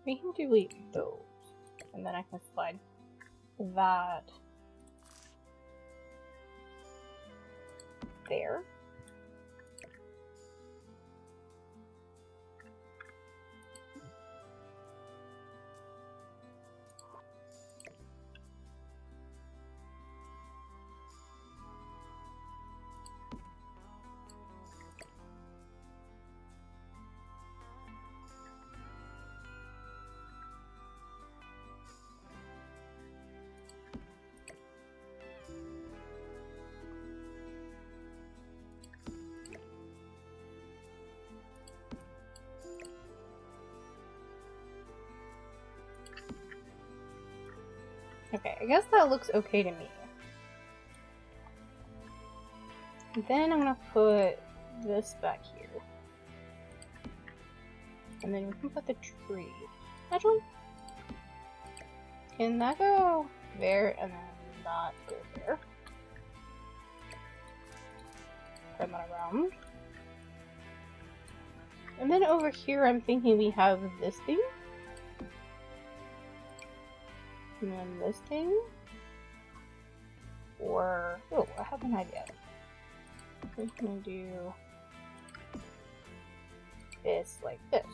We can delete those, and then I can slide that there. Okay, I guess that looks okay to me. Then I'm gonna put this back here. And then we can put the tree. Actually, can that go there and then that go there? Turn that around. And then over here I'm thinking we have this thing. And then this thing. Or, oh, I have an idea. I'm gonna do this like this.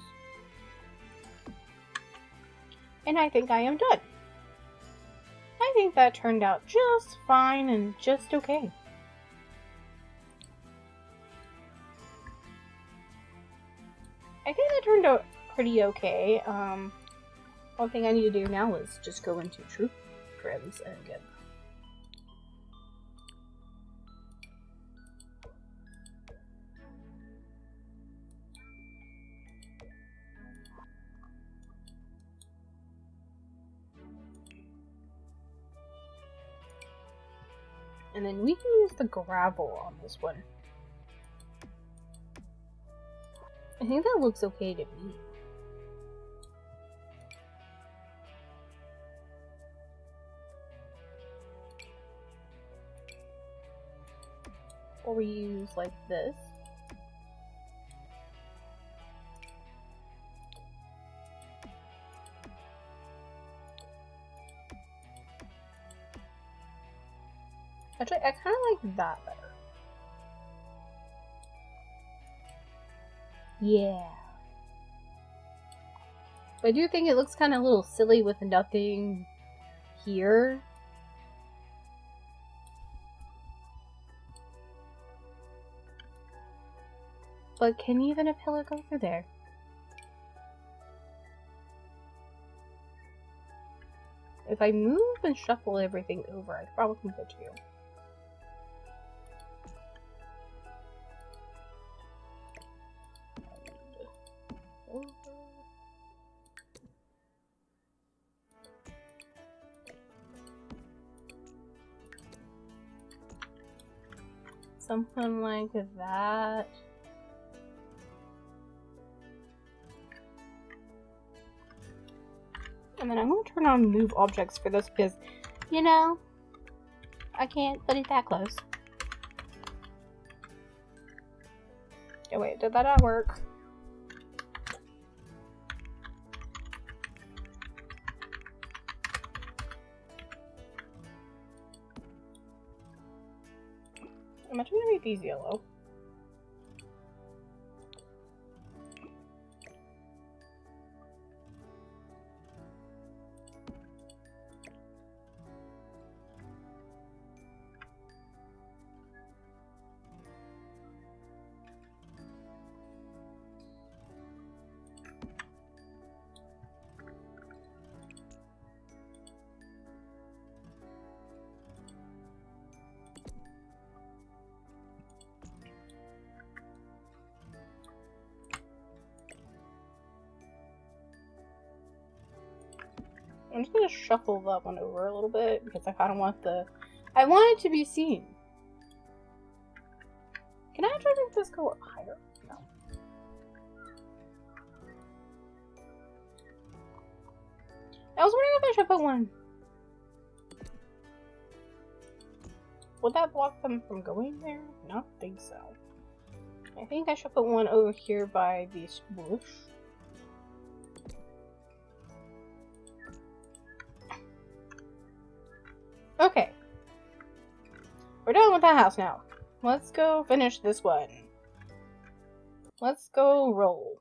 And I think I am done. I think that turned out just fine and just okay. I think that turned out pretty okay. One thing I need to do now is just go into troop trims and get. And then we can use the gravel on this one. I think that looks okay to me. Or we use like this. Actually, I kind of like that better. Yeah. But I do think it looks kind of a little silly with nothing here. But can even a pillar go through there? If I move and shuffle everything over, I probably can fit you. Something like that. And then I'm going to turn on move objects for this because, you know, I can't put it that close. Oh wait, did that not work? I'm actually going to make these yellow. I'm just going to shuffle that one over a little bit because I kind of want I want it to be seen. Can I try to make this go higher? No. I was wondering if I should put one. Would that block them from going there? I don't think so. I think I should put one over here by the swoosh. Okay. We're done with that house now. Let's go finish this one. Let's go roll.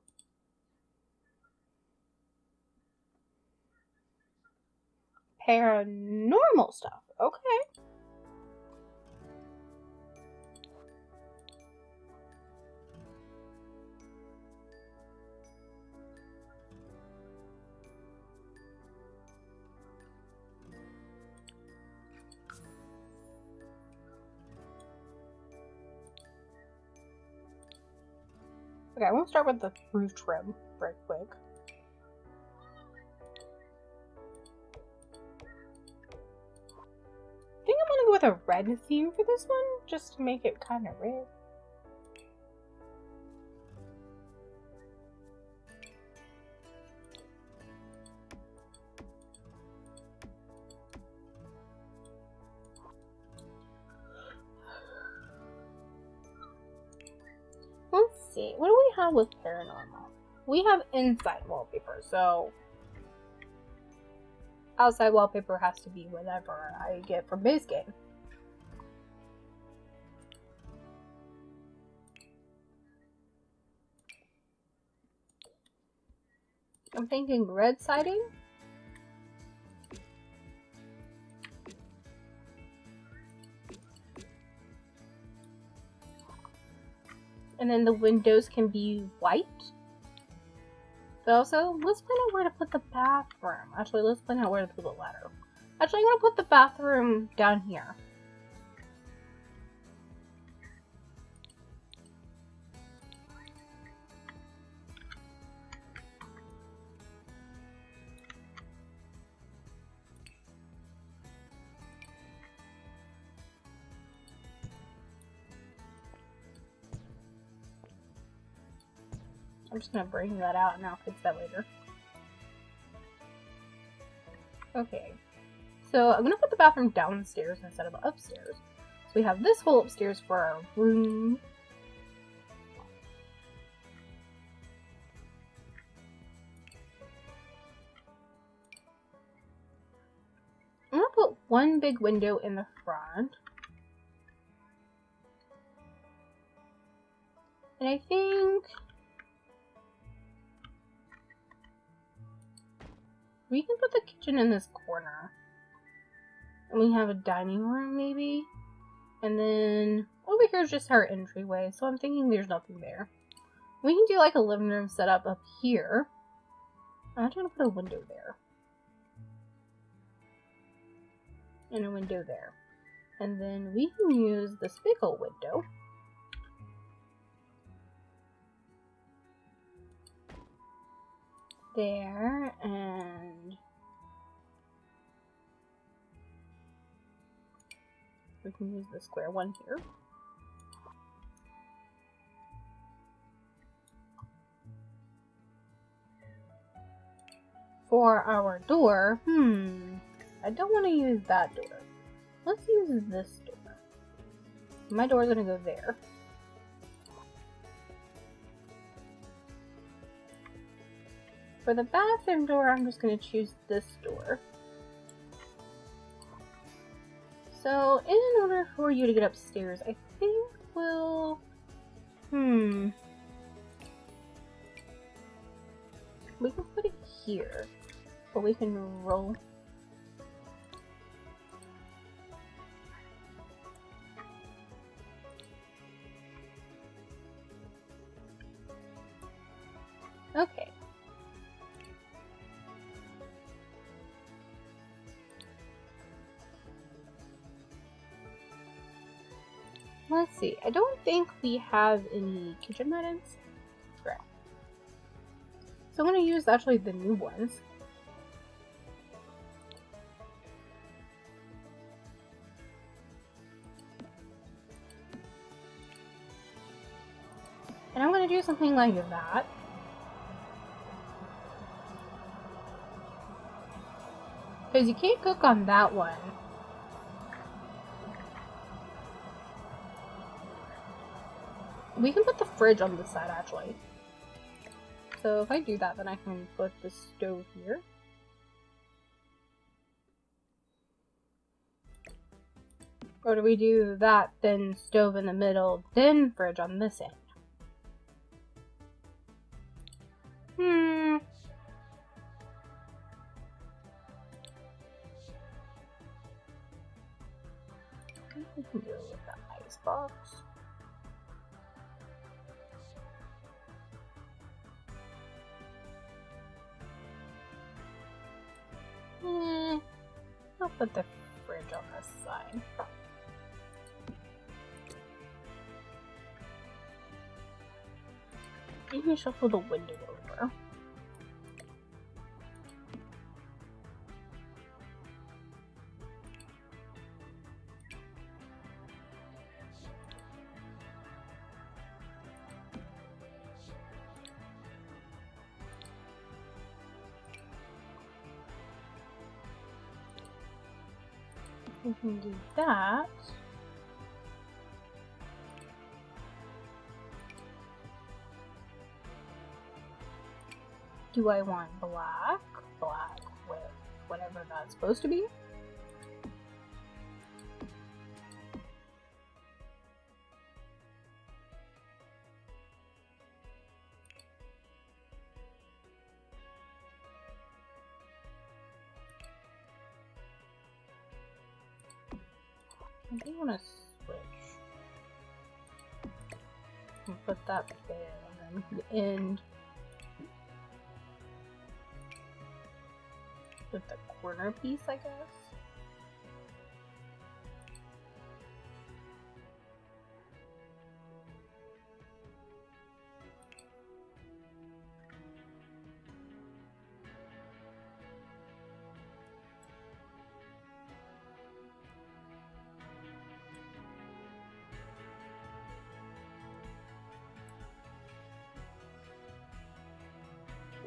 Paranormal stuff. Okay. Okay, I want to start with the roof trim right quick. I think I'm gonna go with a red theme for this one, just to make it kind of red. Let's see, what do we have with paranormal? We have inside wallpaper, so outside wallpaper has to be whatever I get from base game. I'm thinking red siding. And then the windows can be white. But also, let's plan out where to put the bathroom. Actually, let's plan out where to put the ladder. Actually, I'm going to put the bathroom down here. I'm just going to bring that out and I'll fix that later. Okay. So I'm going to put the bathroom downstairs instead of upstairs. So we have this hole upstairs for our room. I'm going to put one big window in the front. And I think we can put the kitchen in this corner. And we have a dining room, maybe. And then over here is just our entryway. So I'm thinking there's nothing there. We can do like a living room setup up here. I'm trying to put a window there. And a window there. And then we can use this big old window. There, and we can use the square one here. For our door, I don't want to use that door. Let's use this door. My door's gonna go there. For the bathroom door, I'm just going to choose this door. So, in order for you to get upstairs, I think we'll... We can put it here. But we can roll... Okay. Let's see. I don't think we have any kitchen buttons. Right. So I'm going to use actually the new ones. And I'm going to do something like that. Because you can't cook on that one. We can put the fridge on this side, actually. So if I do that, then I can put the stove here. Or do we do that, then stove in the middle, then fridge on this end? We can go with that ice box. I'll put the fridge on this side. Maybe shuffle the window over. We can do that. Do I want black? Black with whatever that's supposed to be? I do want to switch. And put that there, and then the end. with the corner piece, I guess.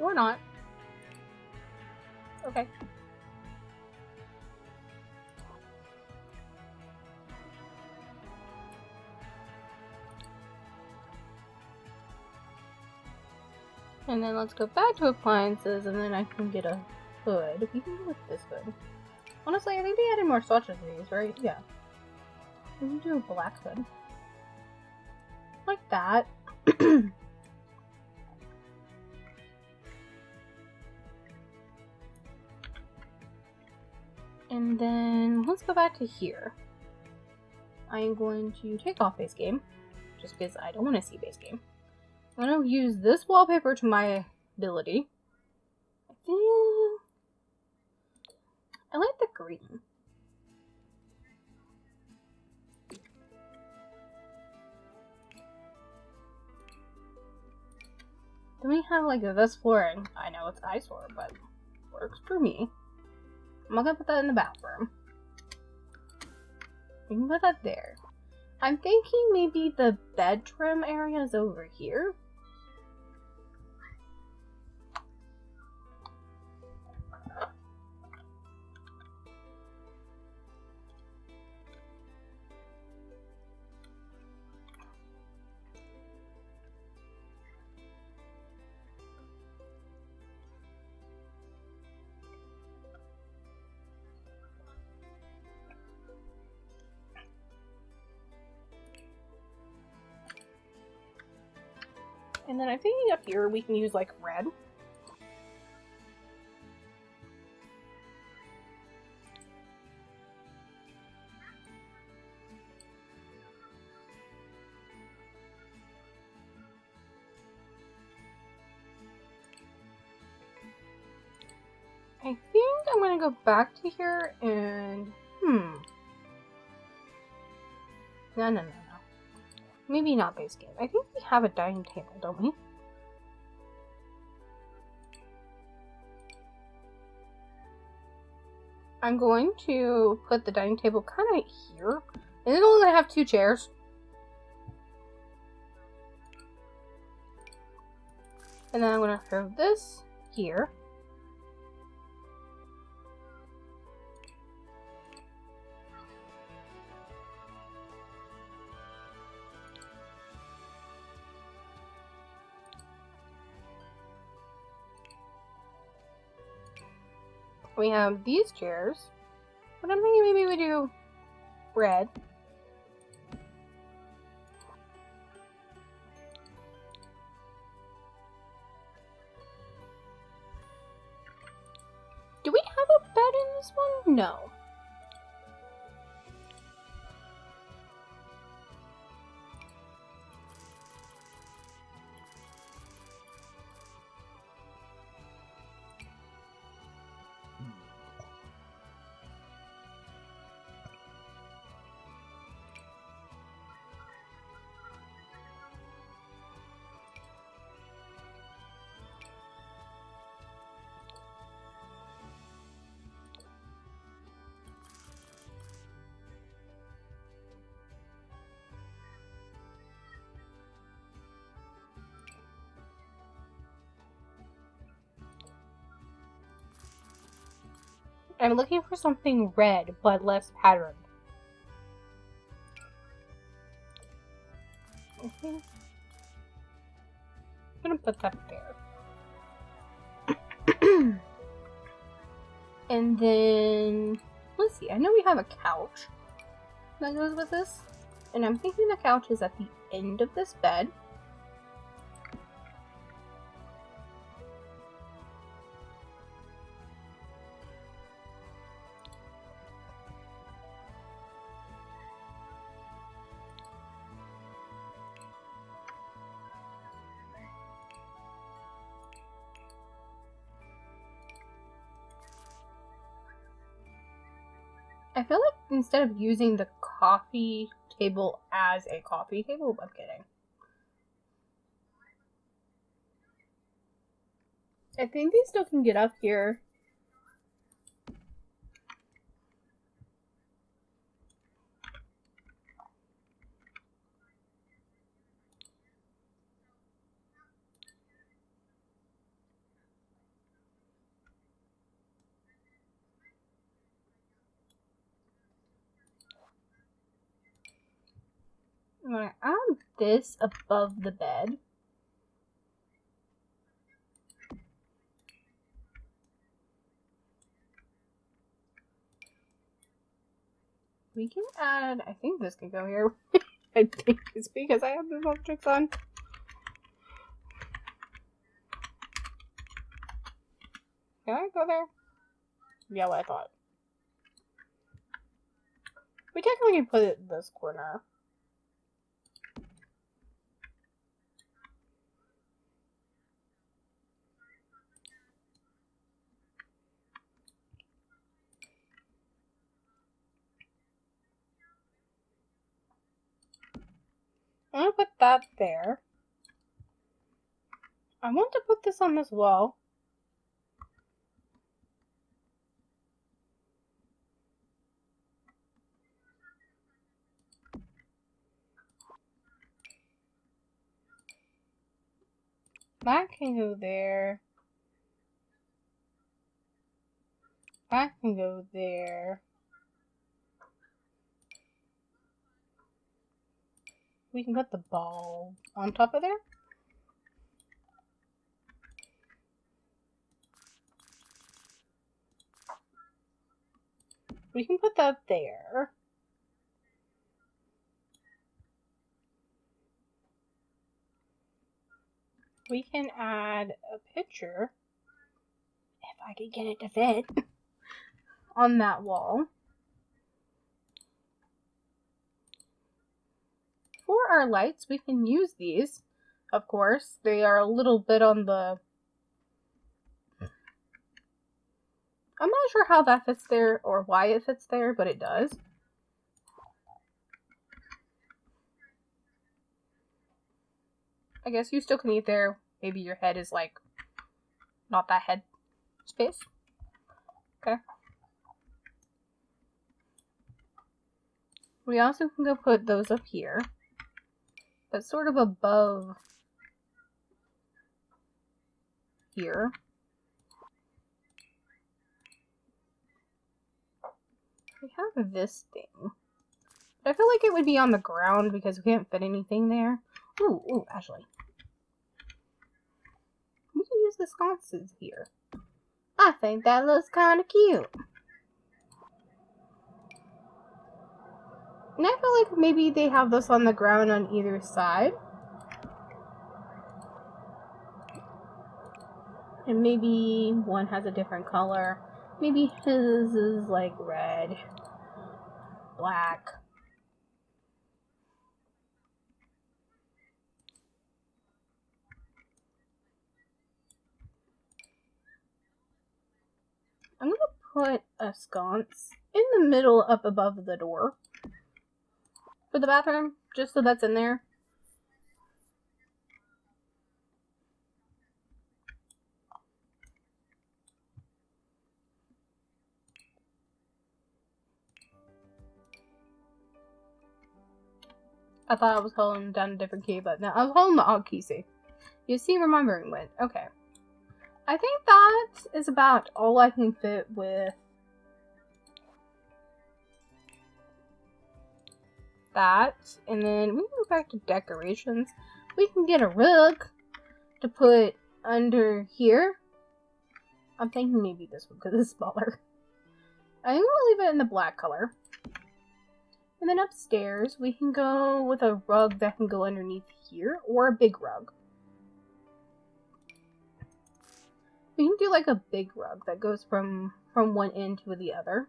Or not. Okay. And then let's go back to appliances, and then I can get a hood. We can go with this hood. Honestly, I think they added more swatches to these, right? Yeah. We can do a black hood. Like that. And then let's go back to here. I am going to take off base game, just because I don't want to see base game. I'm going to use this wallpaper to my ability. I think I like the green. Then we have like this flooring. I know it's eyesore, but works for me. I'm not gonna put that in the bathroom. We can put that there. I'm thinking maybe the bedroom area is over here. And then I'm thinking up here we can use like red. I think I'm gonna go back to here and No. Maybe not base game. I think we have a dining table, don't we? I'm going to put the dining table kind of here. And it's only going to have 2 chairs. And then I'm going to throw this here. We have these chairs, but I'm thinking maybe we do red. Do we have a bed in this one? No. I'm looking for something red, but less patterned. Okay. I'm gonna put that there. And then, let's see, I know we have a couch that goes with this. And I'm thinking the couch is at the end of this bed. I feel like instead of using the coffee table as a coffee table, I'm kidding. I think they still can get up here. I'm gonna add this above the bed. We can add, I think this can go here. I think it's because I have those objects on. Can I go there? Yeah, what I thought. We technically can put it in this corner. I'm gonna put that there. I want to put this on this wall. That can go there. That can go there. We can put the ball on top of there. We can put that there. We can add a picture, if I could get it to fit, on that wall. For our lights, we can use these, of course. They are a little bit on the... I'm not sure how that fits there or why it fits there, but it does. I guess you still can eat there. Maybe your head is like not that head space. Okay. We also can go put those up here, but sort of above here. We have this thing. But I feel like it would be on the ground because we can't fit anything there. Ooh, actually. We can use the sconces here. I think that looks kind of cute. And I feel like maybe they have this on the ground on either side. And maybe one has a different color. Maybe his is like red, black. I'm going to put a sconce in the middle up above the door for the bathroom, just so that's in there. I thought I was holding down a different key, but no, I was holding the Alt key, see. You see where my brain went. Okay. I think that is about all I can fit with that. And then we can go back to decorations. We can get a rug to put under here. I'm thinking maybe this one because it's smaller. I think we'll leave it in the black color. And then upstairs, we can go with a rug that can go underneath here, or a big rug. We can do like a big rug that goes from one end to the other.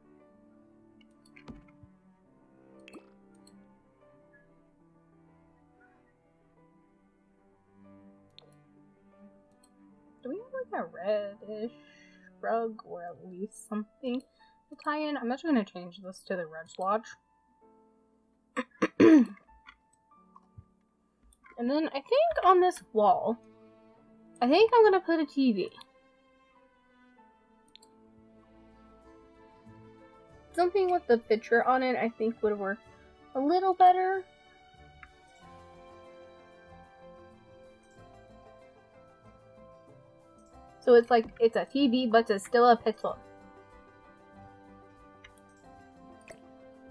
Do we have like a reddish rug, or at least something? tie-in. I'm actually going to change this to the red swatch. And then I think on this wall, I think I'm going to put a TV. Something with the picture on it I think would work a little better. So it's like, it's a TV, but it's still a pixel.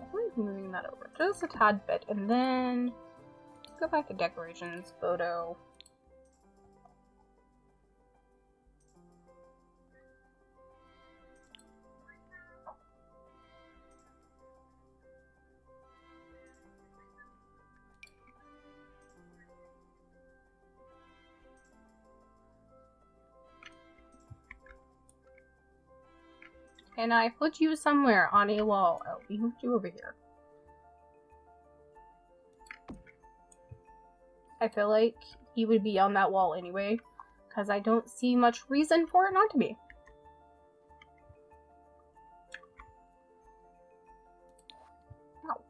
I'm moving that over just a tad bit, and then go back to decorations, photo. And I put you somewhere on a wall. Oh, we moved you over here. I feel like he would be on that wall anyway, because I don't see much reason for it not to be. Ow.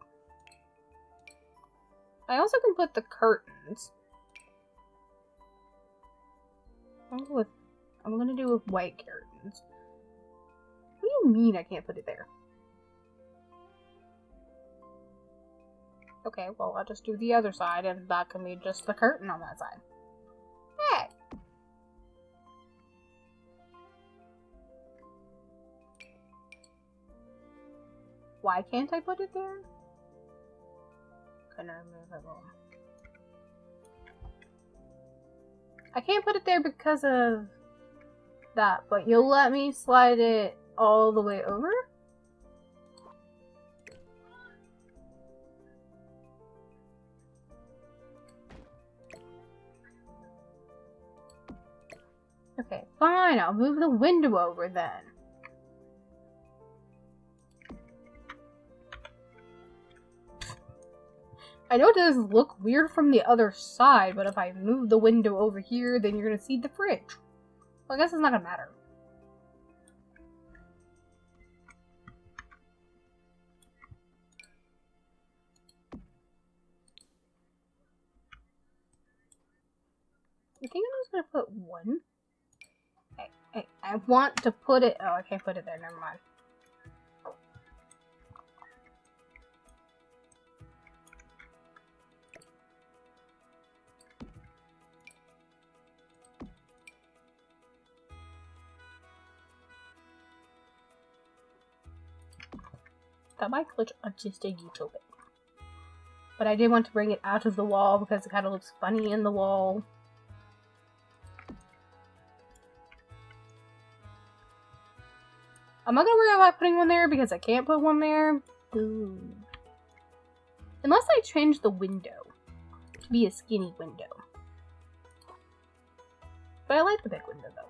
I also can put the curtains. I'm gonna do with white curtains. What do you mean I can't put it there? Okay, well, I'll just do the other side, and that can be just the curtain on that side. Hey! Why can't I put it there? Can I move it more? I can't put it there because of that, but you'll let me slide it all the way over? Okay, fine, I'll move the window over then. I know it does look weird from the other side, but if I move the window over here, then you're gonna see the fridge. Well, I guess it's not gonna matter. I think I'm just gonna put one. I want to put it. Oh, I can't put it there. Never mind. That might glitch just a little bit. But I did want to bring it out of the wall because it kind of looks funny in the wall. I'm not gonna worry about putting one there because I can't put one there. Ooh. Unless I change the window to be a skinny window. But I like the big window though.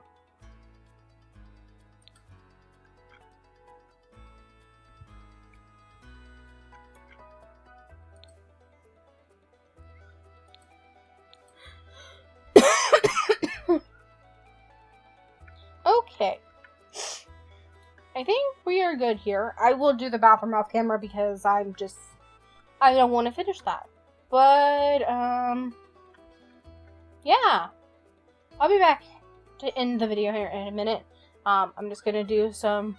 Okay. I think we are good here. I will do the bathroom off camera because I don't want to finish that. But, yeah. I'll be back to end the video here in a minute. I'm just gonna do some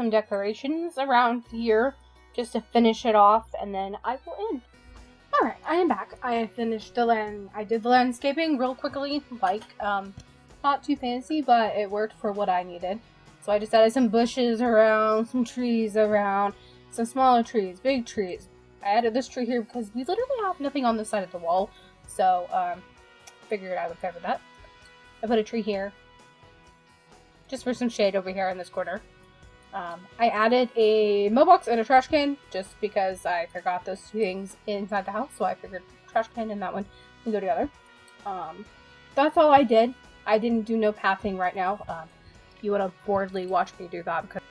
decorations around here just to finish it off, and then I will end. Alright, I am back. I finished I did the landscaping real quickly, like, not too fancy, but it worked for what I needed. So I just added some bushes around, some trees around, some smaller trees, big trees. I added this tree here because we literally have nothing on this side of the wall, so, figured I would cover that. I put a tree here, just for some shade over here in this corner. I added a mailbox and a trash can, just because I forgot those two things inside the house, so I figured trash can and that one can go together. That's all I did. I didn't do no pathing right now. You would have boredly watched me do that because